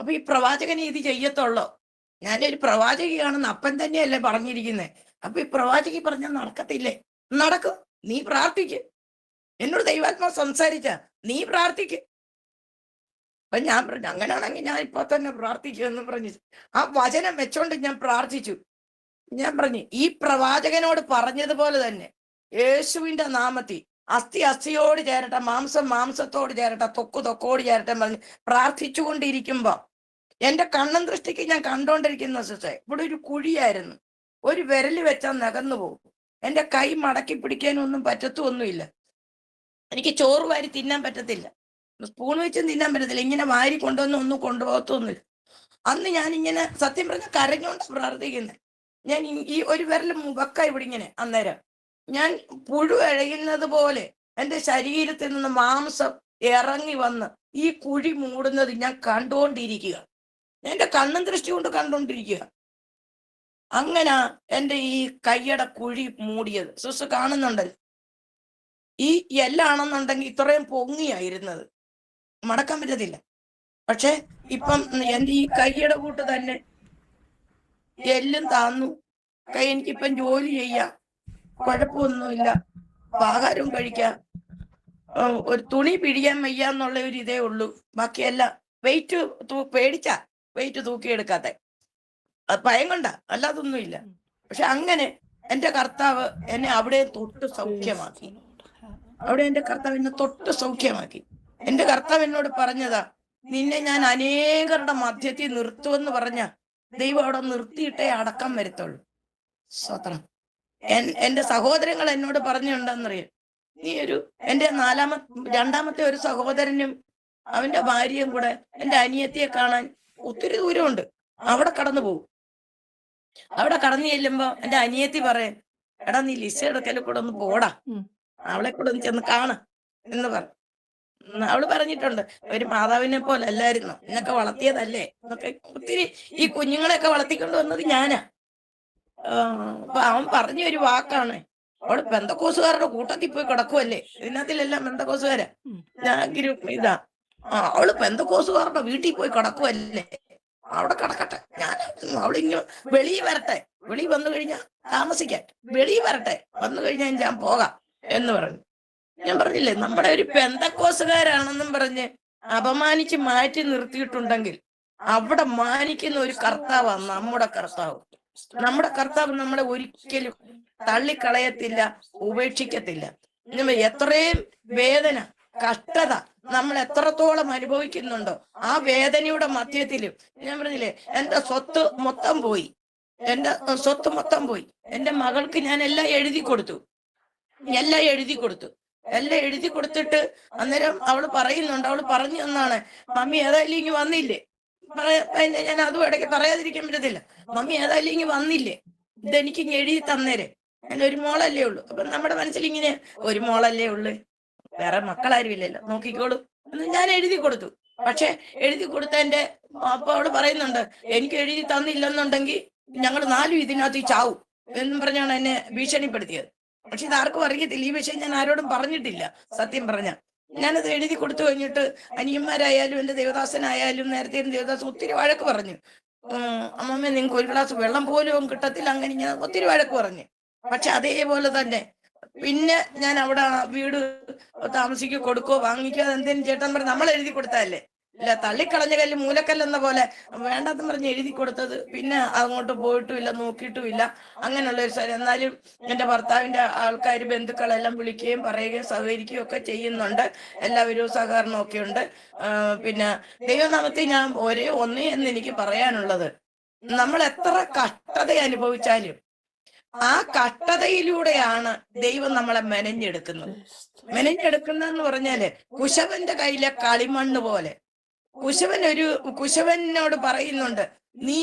അപ്പൊ ഈ പ്രവാചകനെ ഇത് ചെയ്യത്തുള്ളോ? ഞാനൊരു പ്രവാചകിയാണെന്ന് അപ്പൻ തന്നെയല്ലേ പറഞ്ഞിരിക്കുന്നത്. അപ്പൊ ഈ പ്രവാചകി പറഞ്ഞാൽ നടക്കത്തില്ലേ? നടക്കും, നീ പ്രാർത്ഥിക്ക്. എന്നോട് ദൈവാത്മാവ് സംസാരിച്ച നീ പ്രാർത്ഥിക്ക്. അപ്പൊ ഞാൻ പറഞ്ഞു, അങ്ങനെയാണെങ്കിൽ ഞാൻ ഇപ്പൊ തന്നെ പ്രാർത്ഥിച്ചു എന്ന് പറഞ്ഞു. ആ വചനം വെച്ചോണ്ട് ഞാൻ പ്രാർത്ഥിച്ചു. ഞാൻ പറഞ്ഞു, ഈ പ്രവാചകനോട് പറഞ്ഞതുപോലെ തന്നെ യേശുവിന്റെ നാമത്തിൽ അസ്ഥി അസ്ഥിയോട് ചേരട്ടെ, മാംസം മാംസത്തോട് ചേരട്ടെ, തൊക്ക് തൊക്കോട് ചേരട്ടെ പറഞ്ഞ് പ്രാർത്ഥിച്ചുകൊണ്ടിരിക്കുമ്പോ എന്റെ കണ്ണും ദൃഷ്ടിക്ക് ഞാൻ കണ്ടോണ്ടിരിക്കുന്ന സിസ്റ്റേ, ഇവിടെ ഒരു കുഴിയായിരുന്നു. ഒരു വിരല് വെച്ചാൽ നകന്നു പോകും. എന്റെ കൈ മടക്കി പിടിക്കാനൊന്നും പറ്റത്തൊന്നുമില്ല. എനിക്ക് ചോറ് വാരി തിന്നാൻ പറ്റത്തില്ല, സ്പൂൺ വെച്ചും തിന്നാൻ പറ്റത്തില്ല. ഇങ്ങനെ വാരി കൊണ്ടുവന്ന് ഒന്നും കൊണ്ടുപോകത്തൊന്നുമില്ല. അന്ന് ഞാനിങ്ങനെ സത്യം പറഞ്ഞ കരഞ്ഞോണ്ട് പ്രാർത്ഥിക്കുന്നത്. ഞാൻ ഈ ഒരു വിരൽ മുഖക്ക ഇവിടെ ഇങ്ങനെ, അന്നേരം ഞാൻ പുഴു എഴയുന്നത് പോലെ എൻ്റെ ശരീരത്തിൽ നിന്ന് മാംസം ഇറങ്ങി വന്ന് ഈ കുഴി മൂടുന്നത് ഞാൻ കണ്ടുകൊണ്ടിരിക്കുക. എന്റെ കണ്ണും ദൃഷ്ടി കൊണ്ട് കണ്ടുകൊണ്ടിരിക്കുക. അങ്ങനെ എൻ്റെ ഈ കയ്യട കുഴി മൂടിയത് സിസ്റ്റർ കാണുന്നുണ്ടല്ലോ. ഈ എല്ലാണെന്നുണ്ടെങ്കിൽ ഇത്രയും പൊങ്ങിയായിരുന്നത്, മടക്കാൻ പറ്റത്തില്ല. പക്ഷെ ഇപ്പം എൻ്റെ ഈ കയ്യട കൂട്ട് തന്നെ എല്ലും താന്നു. കൈ എനിക്കിപ്പം ജോലി ചെയ്യാം, കുഴപ്പമൊന്നുമില്ല, ആഹാരവും കഴിക്കാം, ഒരു തുണി പിടിക്കാൻ വയ്യ എന്നുള്ള ഒരു ഇതേ ഉള്ളൂ. ബാക്കിയെല്ലാം വെയിറ്റ് പേടിച്ചാ വെയിറ്റ് തൂക്കിയെടുക്കാത്ത, അത് ഭയം കൊണ്ട, അല്ലാതൊന്നുമില്ല. പക്ഷെ അങ്ങനെ എൻ്റെ കർത്താവ് എന്നെ അവിടെ തൊട്ട് സൗഖ്യമാക്കി. അവിടെ എൻ്റെ കർത്താവ് എന്നെ തൊട്ട് സൗഖ്യമാക്കി. എൻ്റെ കർത്താവ് എന്നോട് പറഞ്ഞതാ, നിന്നെ ഞാൻ അനേകരുടെ മധ്യത്തിൽ നിർത്തുമെന്ന് പറഞ്ഞ ദൈവം അവിടെ നിർത്തിയിട്ടേ അടക്കം വരുത്തുള്ളൂ. സ്വത്രം. എൻ്റെ സഹോദരങ്ങൾ എന്നോട് പറഞ്ഞുണ്ടെന്നറിയാം, നീ എൻ്റെ രണ്ടാമത്തെ ഒരു സഹോദരനും അവന്റെ ഭാര്യയും കൂടെ എൻ്റെ അനിയത്തിയെ കാണാൻ ഒത്തിരി ദൂരമുണ്ട്, അവിടെ കടന്നു പോകും. അവിടെ കടന്നു ചെല്ലുമ്പോ എൻ്റെ അനിയത്തി പറയും, എടാ നീ ലിസയുടെ അടുക്കൽ കൂടെ ഒന്ന് പോടാ, അവളെ കൂടെ ഒന്ന് ചെന്ന് കാണ എന്ന് പറഞ്ഞു. അവള് പറഞ്ഞിട്ടുണ്ട്, ഒരു മാതാവിനെ പോലെ അല്ലായിരുന്നു, എന്നൊക്കെ വളർത്തിയതല്ലേ എന്നൊക്കെ. ഒത്തിരി ഈ കുഞ്ഞുങ്ങളെയൊക്കെ വളർത്തിക്കൊണ്ട് വന്നത് ഞാനാ. അപ്പൊ അവൻ പറഞ്ഞ ഒരു വാക്കാണ്, അവള് പെന്തക്കോസുകാരുടെ കൂട്ടത്തിൽ പോയി കിടക്കുമല്ലേ, ഇതിനകത്തിലെല്ലാം പെന്തക്കോസുകാരാ, ഇതാ, അവള് പെന്തക്കോസുകാരുടെ വീട്ടിൽ പോയി കിടക്കുമല്ലേ, അവിടെ കിടക്കട്ടെ, ഞാൻ അവളിങ്ങ വെളിയിൽ വരട്ടെ, വെളി വന്നു കഴിഞ്ഞാൽ താമസിക്കാൻ, വെളിയിൽ വരട്ടെ, വന്നു കഴിഞ്ഞാൽ ഞാൻ പോകാം എന്ന് പറഞ്ഞു. ഞാൻ പറഞ്ഞില്ലേ, നമ്മുടെ ഒരു പെന്തക്കോസുകാരാണെന്നും പറഞ്ഞ് അപമാനിച്ച് മാറ്റി നിർത്തിയിട്ടുണ്ടെങ്കിൽ അവിടെ മാനിക്കുന്ന ഒരു കർത്താവാണ് നമ്മുടെ കർത്താവ്. നമ്മുടെ കർത്താവ് നമ്മളെ ഒരിക്കലും തള്ളിക്കളയത്തില്ല, ഉപേക്ഷിക്കത്തില്ല. എത്രയും വേദന കഷ്ടത നമ്മൾ എത്രത്തോളം അനുഭവിക്കുന്നുണ്ടോ, ആ വേദനയുടെ മധ്യത്തിലും ഞാൻ പറഞ്ഞില്ലേ, എൻ്റെ സ്വത്ത് മൊത്തം പോയി, എൻ്റെ മകൾക്ക് ഞാൻ എല്ലാം എഴുതി കൊടുത്തു. എല്ലാം എഴുതി കൊടുത്തിട്ട് അന്നേരം അവള് പറയുന്നുണ്ട്, അവള് പറഞ്ഞു എന്നാണ്, മമ്മി ഏതായാലും ഇങ്ങ് വന്നില്ലേ, ഞാൻ അതും ഇടയ്ക്ക് പറയാതിരിക്കാൻ പറ്റത്തില്ല, മമ്മി ഏതായാലും ഇങ്ങ് വന്നില്ലേ, ഇതെനിക്ക് ഇങ്ങ് എഴുതി തന്നേരെ, എൻ്റെ ഒരു മോളല്ലേ ഉള്ളു. അപ്പൊ നമ്മുടെ മനസ്സിൽ ഇങ്ങനെ, ഒരു മോളല്ലേ ഉള്ളു, വേറെ മക്കളാരും ഇല്ലല്ലോ, നോക്കിക്കോളൂ എന്ന് ഞാൻ എഴുതി കൊടുത്തു. പക്ഷെ എഴുതി കൊടുത്തതിന്റെ അപ്പൊ അവള് പറയുന്നുണ്ട്, എനിക്ക് എഴുതി തന്നില്ലെന്നുണ്ടെങ്കിൽ ഞങ്ങൾ 4 ഇതിനകത്ത് ചാവും എന്നും പറഞ്ഞാണ് എന്നെ ഭീഷണിപ്പെടുത്തിയത്. പക്ഷെ ഇത് ആർക്കും അറിയത്തില്ല. ഈ വിഷയം ഞാൻ ആരോടും പറഞ്ഞിട്ടില്ല. സത്യം പറഞ്ഞ ഞാനത് എഴുതി കൊടുത്തു കഴിഞ്ഞിട്ട് അനിയന്മാരായാലും എന്റെ ദേവദാസനായാലും നേരത്തെ ദേവദാസൻ ഒത്തിരി വഴക്ക് പറഞ്ഞു. അമ്മമ്മ നിങ്ങൾക്ക് ഒരു ഗ്ലാസ് വെള്ളം പോലും കിട്ടത്തില്ല, അങ്ങനെ ഞാൻ ഒത്തിരി വഴക്ക് പറഞ്ഞു. പക്ഷെ അതേപോലെ തന്നെ പിന്നെ ഞാൻ അവിടെ വീട് താമസിക്കോ കൊടുക്കോ വാങ്ങിക്കോ എന്തേലും ചേട്ടൻ പറഞ്ഞ് നമ്മൾ എഴുതി കൊടുത്തതല്ലേ, ഇല്ല തള്ളിക്കളഞ്ഞ കല്ല് മൂലക്കല്ലെന്ന പോലെ വേണ്ടെന്ന് പറഞ്ഞ് എഴുതി കൊടുത്തത്. പിന്നെ അങ്ങോട്ട് പോയിട്ടുമില്ല, നോക്കിയിട്ടുമില്ല. അങ്ങനെയുള്ള ഒരു സ്ഥലം. എന്നാലും എന്റെ ഭർത്താവിന്റെ ആൾക്കാർ ബന്ധുക്കളെല്ലാം വിളിക്കുകയും പറയുകയും സഹകരിക്കുകയും ഒക്കെ ചെയ്യുന്നുണ്ട്. എല്ലാവരും സഹകരണമൊക്കെ ഉണ്ട്. പിന്നെ ദൈവനാമത്തിൽ ഞാൻ ഒന്നേ എന്ന് എനിക്ക് പറയാനുള്ളത്, നമ്മൾ എത്ര കഷ്ടത അനുഭവിച്ചാലും ആ കഷ്ടതയിലൂടെയാണ് ദൈവം നമ്മളെ മെനഞ്ഞെടുക്കുന്നത്. മെനഞ്ഞെടുക്കുന്നതെന്ന് പറഞ്ഞാല് കുശവന്റെ കയ്യിലെ കളിമണ്ണ് പോലെ. കുശവനോട് പറയുന്നുണ്ട്, നീ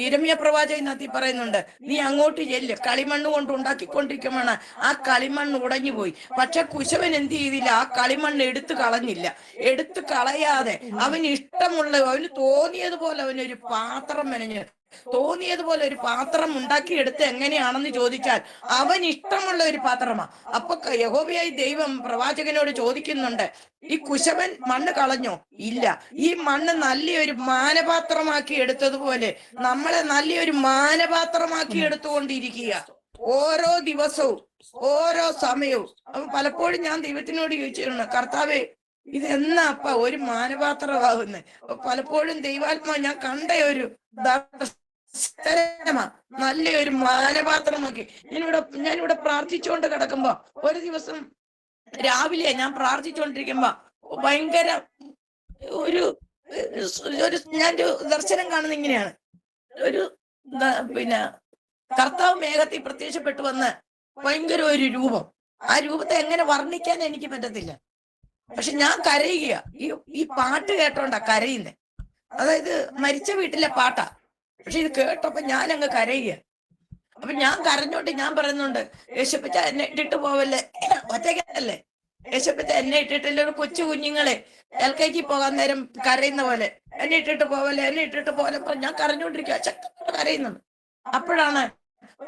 ഇരമ്യ പ്രവാചകനകത്ത് പറയുന്നുണ്ട്, നീ അങ്ങോട്ട് ചെല്ല്, കളിമണ്ണ് കൊണ്ട് ഉണ്ടാക്കിക്കൊണ്ടിരിക്കുമ്പോഴാണ് ആ കളിമണ്ണ് ഉടഞ്ഞു പോയി. പക്ഷെ കുശവൻ എന്ത് ചെയ്തില്ല, ആ കളിമണ്ണ് എടുത്തു കളഞ്ഞില്ല. എടുത്തു കളയാതെ അവന് ഇഷ്ടമുള്ള, അവന് തോന്നിയതുപോലെ അവനൊരു പാത്രം മെനഞ്ഞ്, തോന്നിയതുപോലെ ഒരു പാത്രം ഉണ്ടാക്കിയെടുത്ത് എങ്ങനെയാണെന്ന് ചോദിച്ചാൽ അവൻ ഇഷ്ടമുള്ള ഒരു പാത്രമാ. അപ്പൊ യഹോവയായി ദൈവം പ്രവാചകനോട് ചോദിക്കുന്നുണ്ട്, ഈ കുശവൻ മണ്ണ് കളഞ്ഞോ? ഇല്ല. ഈ മണ്ണ് നല്ലൊരു മാനപാത്രമാക്കി എടുത്തതുപോലെ നമ്മളെ നല്ലൊരു മാനപാത്രമാക്കി എടുത്തുകൊണ്ടിരിക്കുക ഓരോ ദിവസവും, ഓരോ സമയവും. അപ്പൊ പലപ്പോഴും ഞാൻ ദൈവത്തിനോട് ചോദിച്ചിട്ടുണ്ട്, കർത്താവേ ഇതെന്നാ അപ്പ ഒരു മാനപാത്രമാകുന്നത്? പലപ്പോഴും ദൈവാത്മാ ഞാൻ കണ്ട ഒരു നല്ലൊരു മാനപാത്രമാക്കി ഞാനിവിടെ പ്രാർത്ഥിച്ചുകൊണ്ട് കിടക്കുമ്പോ ഒരു ദിവസം രാവിലെ ഞാൻ പ്രാർത്ഥിച്ചുകൊണ്ടിരിക്കുമ്പോ ഭയങ്കര ഒരു ഞാനൊരു ദർശനം കാണുന്ന ഇങ്ങനെയാണ്. പിന്നെ കർത്താവ് മേഘത്തിൽ പ്രത്യക്ഷപ്പെട്ടു വന്ന് ഭയങ്കര ഒരു രൂപം. ആ രൂപത്തെ എങ്ങനെ വർണ്ണിക്കാൻ എനിക്ക് പറ്റത്തില്ല. പക്ഷെ ഞാൻ കരയുക. ഈ പാട്ട് കേട്ടോണ്ടാ കരയുന്നേ. അതായത് മരിച്ച വീട്ടിലെ പാട്ടാ. പക്ഷെ ഇത് കേട്ടപ്പോ ഞാൻ അങ്ങ് കരയുക. അപ്പൊ ഞാൻ കരഞ്ഞോണ്ട് ഞാൻ പറയുന്നുണ്ട്, യേശുപ്പച്ച എന്നെ ഇട്ടിട്ട് പോവല്ലേ, ഒറ്റയ്ക്കല്ലേ യേശുപ്പച്ച എന്നെ ഇട്ടിട്ടില്ല. ഒരു കൊച്ചു കുഞ്ഞുങ്ങളെ LKG പോകാൻ നേരം കരയുന്ന പോലെ, എന്നെ ഇട്ടിട്ട് പോവല്ലേ, എന്നെ ഇട്ടിട്ട് പോലെ ഞാൻ കരഞ്ഞോണ്ടിരിക്കുക, ശക്തമായി കരയുന്നത്. അപ്പോഴാണ്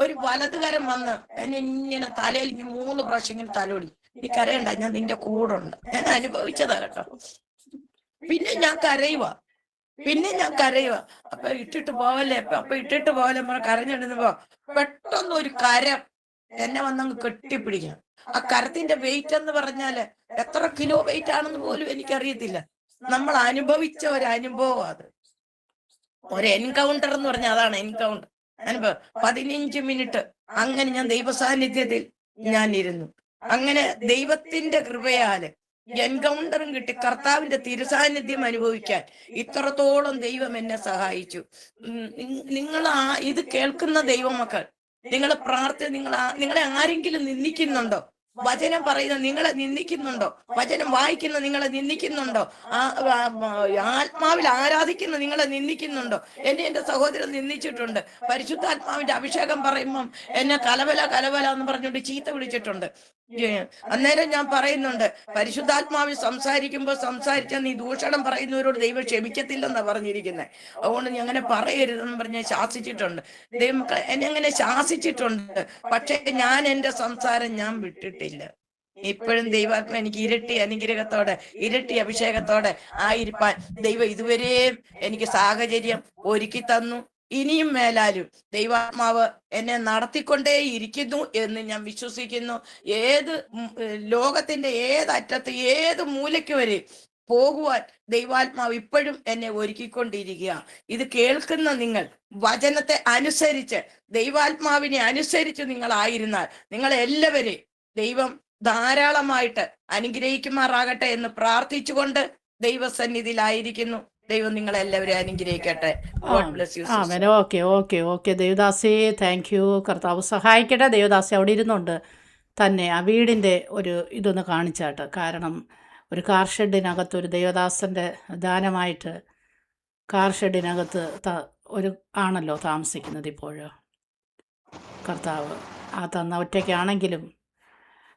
ഒരു വലതുകരം വന്ന് എന്നെ ഇങ്ങനെ തലയിൽ 3 പ്രാവശ്യം ഇങ്ങനെ തലോടി. നീ കരയണ്ട, ഞാൻ നിന്റെ കൂടെ ഉണ്ട്. ഞാൻ അനുഭവിച്ചതാ കേട്ടോ. പിന്നെ ഞാൻ കരയുക. അപ്പൊ ഇട്ടിട്ട് പോവല്ലേ, അപ്പൊ ഇട്ടിട്ട് പോവല്ലേ കരഞ്ഞിടുന്നപ്പോ പെട്ടെന്ന് ഒരു കരം എന്നെ വന്നങ്ങ് കെട്ടിപ്പിടിക്കണം. ആ കരത്തിന്റെ വെയിറ്റ് എന്ന് പറഞ്ഞാല് എത്ര കിലോ വെയിറ്റ് ആണെന്ന് പോലും എനിക്കറിയത്തില്ല. നമ്മൾ അനുഭവിച്ച ഒരു അനുഭവം അത്. ഒരു എൻകൗണ്ടർ എന്ന് പറഞ്ഞാൽ അതാണ് എൻകൗണ്ടർ അനുഭവം. 15 മിനിറ്റ് അങ്ങനെ ഞാൻ ദൈവ സാന്നിധ്യത്തിൽ ഞാൻ ഇരുന്നു. അങ്ങനെ ദൈവത്തിന്റെ കൃപയാല് എൻകൗണ്ടറും കിട്ടി. കർത്താവിന്റെ തിരുസാന്നിധ്യം അനുഭവിക്കാൻ ഇത്രത്തോളം ദൈവം എന്നെ സഹായിച്ചു. നിങ്ങൾ ഇത് കേൾക്കുന്ന ദൈവമക്കൾ, നിങ്ങൾ നിങ്ങളെ ആരെങ്കിലും നിന്ദിക്കുന്നുണ്ടോ? വചനം പറയുന്ന നിങ്ങളെ നിന്ദിക്കുന്നുണ്ടോ? വചനം വായിക്കുന്ന നിങ്ങളെ നിന്ദിക്കുന്നുണ്ടോ? ആത്മാവിൽ ആരാധിക്കുന്ന നിങ്ങളെ നിന്ദിക്കുന്നുണ്ടോ? എന്റെ സഹോദരൻ നിന്ദിച്ചിട്ടുണ്ട്. പരിശുദ്ധാത്മാവിന്റെ അഭിഷേകം പറയുമ്പം എന്നെ കലവല എന്ന് പറഞ്ഞുകൊണ്ട് ചീത്ത വിളിച്ചിട്ടുണ്ട്. അന്നേരം ഞാൻ പറയുന്നുണ്ട്, പരിശുദ്ധാത്മാവിൽ സംസാരിച്ച നീ ദൂഷണം പറയുന്നവരോട് ദൈവം ക്ഷമിക്കത്തില്ലെന്നാ പറഞ്ഞിരിക്കുന്നത്. അതുകൊണ്ട് നീ അങ്ങനെ പറയരുതെന്ന് പറഞ്ഞ് ശാസിച്ചിട്ടുണ്ട്. ദൈവം എന്നെ അങ്ങനെ ശാസിച്ചിട്ടുണ്ട്. പക്ഷെ ഞാൻ എന്റെ സംസാരം ഞാൻ വിട്ടിട്ടില്ല. ഇപ്പോഴും ദൈവാത്മ എനിക്ക് ഇരട്ടി അനുഗ്രഹത്തോടെ, ഇരട്ടി അഭിഷേകത്തോടെ ആയിരിക്കാൻ ദൈവം ഇതുവരെയും എനിക്ക് സാഹചര്യം ഒരുക്കി തന്നു. ഇനിയും മേലാലും ദൈവാത്മാവ് എന്നെ നടത്തിക്കൊണ്ടേയിരിക്കുന്നു എന്ന് ഞാൻ വിശ്വസിക്കുന്നു. ലോകത്തിന്റെ ഏതറ്റത്ത് ഏത് മൂലയ്ക്ക് വരെ പോകുവാൻ ദൈവാത്മാവ് ഇപ്പോഴും എന്നെ ഒരുക്കിക്കൊണ്ടിരിക്കുക. ഇത് കേൾക്കുന്ന നിങ്ങൾ വചനത്തെ അനുസരിച്ച്, ദൈവാത്മാവിനെ അനുസരിച്ച് നിങ്ങളായിരുന്നാൽ നിങ്ങളെല്ലാവരെയും ദൈവം ധാരാളമായിട്ട് അനുഗ്രഹിക്കുമാറാകട്ടെ എന്ന് പ്രാർത്ഥിച്ചുകൊണ്ട് ദൈവസന്നിധിയിലായിരിക്കുന്നു. ദൈവം നിങ്ങളെല്ലാവരും അനുഗ്രഹിക്കട്ടെ. Okay devadasi, thank you. കർത്താവ് സഹായിക്കട്ടെ. ദേവദാസി അവിടെ ഇരുന്നുണ്ട് തന്നെ ആ വീടിൻ്റെ ഒരു ഇതൊന്ന് കാണിച്ചാട്ട്. കാരണം ഒരു കാർ ഷെഡിനകത്ത് ഒരു ദേവദാസൻ്റെ ദാനമായിട്ട് കാർ ഷെഡിനകത്ത് ഒരു ആണല്ലോ താമസിക്കുന്നത് ഇപ്പോഴും. കർത്താവ് ആ തന്ന ഒറ്റയ്ക്കാണെങ്കിലും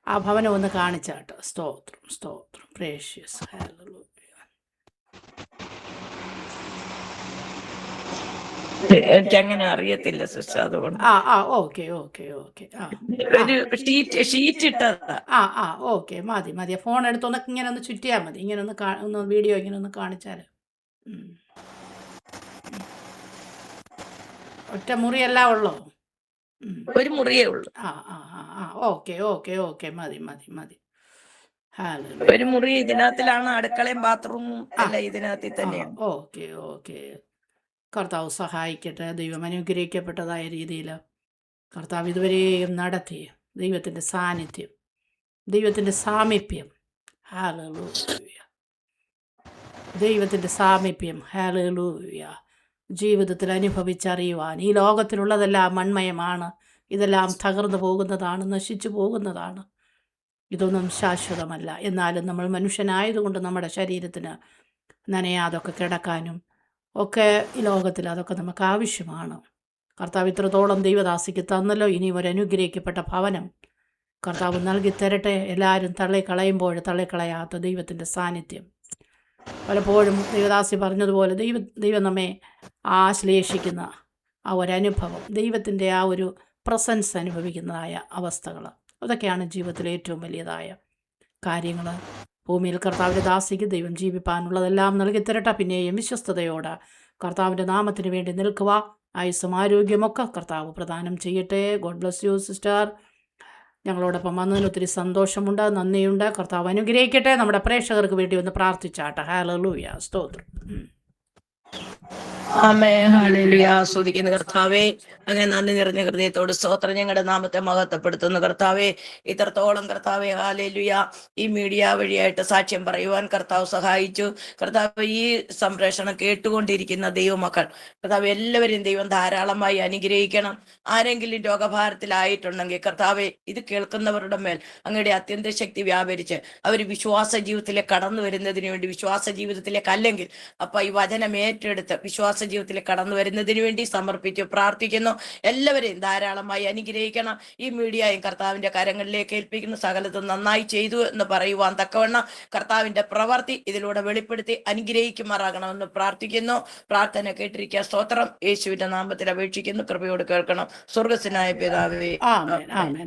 ആ ഭവനം ഒന്ന് കാണിച്ചാട്ട്. സ്തോത്രം പ്രേഷ്യസ് ഹല്ലേലൂയ. എനിക്ക് അങ്ങനെ അറിയത്തില്ല സിസ്റ്റർ, അതുകൊണ്ട് ഓക്കെ ഓക്കെ ഓക്കെ. ആ ആ ഒരു ഷീറ്റ് ഇട്ടതാ. ഓക്കെ, മതി മതി. ഫോൺ എടുത്തൊന്ന് ഇങ്ങനെ ഒന്ന് ചുറ്റിയാൽ മതി. ഇങ്ങനെ ഒന്ന് വീഡിയോ ഇങ്ങനെ ഒന്ന് കാണിച്ചാൽ. ഒറ്റ മുറിയല്ല ഉള്ളോ? ഒരു മുറിയേ ഉള്ളൂ. ഓക്കെ ഓക്കെ ഓക്കെ, മതി മതി മതി. ഒരു മുറി ഇതിനകത്തിലാണ്, അടുക്കളയും ബാത്റൂമും എല്ലാം ഇതിനകത്തിൽ തന്നെയാണ്. Okay okay. കർത്താവ് സഹായിക്കട്ടെ. ദൈവം അനുഗ്രഹിക്കപ്പെട്ടതായ രീതിയിൽ കർത്താവ് ഇതുവരെയും നടത്തി. ദൈവത്തിൻ്റെ സാന്നിധ്യം, ദൈവത്തിൻ്റെ സാമീപ്യം, ഹല്ലേലൂയ, ദൈവത്തിൻ്റെ സാമീപ്യം, ഹല്ലേലൂയ, ജീവിതത്തിൽ അനുഭവിച്ചറിയുവാൻ. ഈ ലോകത്തിലുള്ളതെല്ലാം മൺമയമാണ്, ഇതെല്ലാം തകർന്നു പോകുന്നതാണ്, നശിച്ചു പോകുന്നതാണ്, ഇതൊന്നും ശാശ്വതമല്ല. എന്നാലും നമ്മൾ മനുഷ്യനായതുകൊണ്ട് നമ്മുടെ ശരീരത്തിന് നനയാതൊക്കെ കിടക്കാനും ഒക്കെ ഈ ലോകത്തിൽ അതൊക്കെ നമുക്ക് ആവശ്യമാണ്. കർത്താവ് ഇത്രത്തോളം ദൈവദാസിക്ക് തന്നല്ലോ, ഇനി ഒരു അനുഗ്രഹിക്കപ്പെട്ട ഭവനം കർത്താവ് നൽകി തരട്ടെ. എല്ലാവരും തള്ളിക്കളയുമ്പോൾ തള്ളിക്കളയാത്ത ദൈവത്തിൻ്റെ സാന്നിധ്യം, പലപ്പോഴും ദൈവദാസി പറഞ്ഞതുപോലെ ദൈവം നമ്മെ ആശ്ലേഷിക്കുന്ന ആ ഒരനുഭവം, ദൈവത്തിൻ്റെ ആ ഒരു പ്രസൻസ് അനുഭവിക്കുന്നതായ അവസ്ഥകൾ, അതൊക്കെയാണ് ജീവിതത്തിലെ ഏറ്റവും വലിയതായ കാര്യങ്ങൾ. ഭൂമിയിൽ കർത്താവിൻ്റെ ദാസിക്ക് ദൈവം ജീവിപ്പാനുള്ളതെല്ലാം നൽകി തരട്ടെ. പിന്നെയും വിശ്വസ്തയോടെ കർത്താവിൻ്റെ നാമത്തിന് വേണ്ടി നിൽക്കുക. ആയുസ്സും ആരോഗ്യമൊക്കെ കർത്താവ് പ്രദാനം ചെയ്യട്ടെ. God bless you sister. ഞങ്ങളോടൊപ്പം വന്നതിന് ഒത്തിരി സന്തോഷമുണ്ട്, നന്ദിയുണ്ട്. കർത്താവ് അനുഗ്രഹിക്കട്ടെ. നമ്മുടെ പ്രേക്ഷകർക്ക് വേണ്ടി ഒന്ന് പ്രാർത്ഥിച്ചാട്ടെ. ഹല്ലേലൂയ, സ്തോത്രം. ആമേൻ, ഹല്ലേലൂയ. സ്തുതിക്കുന്നു കർത്താവേ, അങ്ങനെ നന്ദി നിറഞ്ഞ ഹൃദയത്തോട് സ്തോത്രം. ഞങ്ങളുടെ നാമത്തെ മഹത്വപ്പെടുത്തുന്നു കർത്താവേ. ഇത്രത്തോളം കർത്താവേ, ഹല്ലേലൂയ, ഈ മീഡിയ വഴിയായിട്ട് സാക്ഷ്യം പറയുവാൻ കർത്താവ് സഹായിച്ചു. കർത്താവ്, ഈ സംപ്രേഷണം കേട്ടുകൊണ്ടിരിക്കുന്ന ദൈവമക്കൾ കർത്താവ് എല്ലാവരെയും ദൈവം ധാരാളമായി അനുഗ്രഹിക്കണം. ആരെങ്കിലും രോഗഭാരത്തിലായിട്ടുണ്ടെങ്കിൽ കർത്താവെ, ഇത് കേൾക്കുന്നവരുടെ മേൽ അങ്ങയുടെ അത്യന്ത ശക്തി വ്യാപരിച്ച് അവർ വിശ്വാസ ജീവിതത്തിലേക്ക് കടന്നു വരുന്നതിന് വേണ്ടി, വിശ്വാസ ജീവിതത്തിലേക്ക് അല്ലെങ്കിൽ ഈ വചനം ഏറ്റെടുത്ത് വിശ്വാസ ജീവിതത്തിലേക്ക് കടന്നു വരുന്നതിന് വേണ്ടി സമർപ്പിച്ചു പ്രാർത്ഥിക്കുന്നു. എല്ലാവരെയും ധാരാളമായി അനുഗ്രഹിക്കണം. ഈ മീഡിയയും കർത്താവിന്റെ കരങ്ങളിലേക്ക് ഏൽപ്പിക്കുന്ന സകലത്തും നന്നായി ചെയ്തു എന്ന് പറയുവാൻ തക്കവണ്ണം കർത്താവിന്റെ പ്രവൃത്തി ഇതിലൂടെ വെളിപ്പെടുത്തി അനുഗ്രഹിക്കുമാറാകണമെന്ന് പ്രാർത്ഥിക്കുന്നു. പ്രാർത്ഥന കേട്ടിരിക്കുക. സ്തോത്രം. യേശുവിന്റെ നാമത്തിൽ അപേക്ഷിക്കുന്നു. കൃപയോട് കേൾക്കണം. സ്വർഗ്ഗസ്ഥനായ പിതാവേ, ആമേൻ ആമേൻ.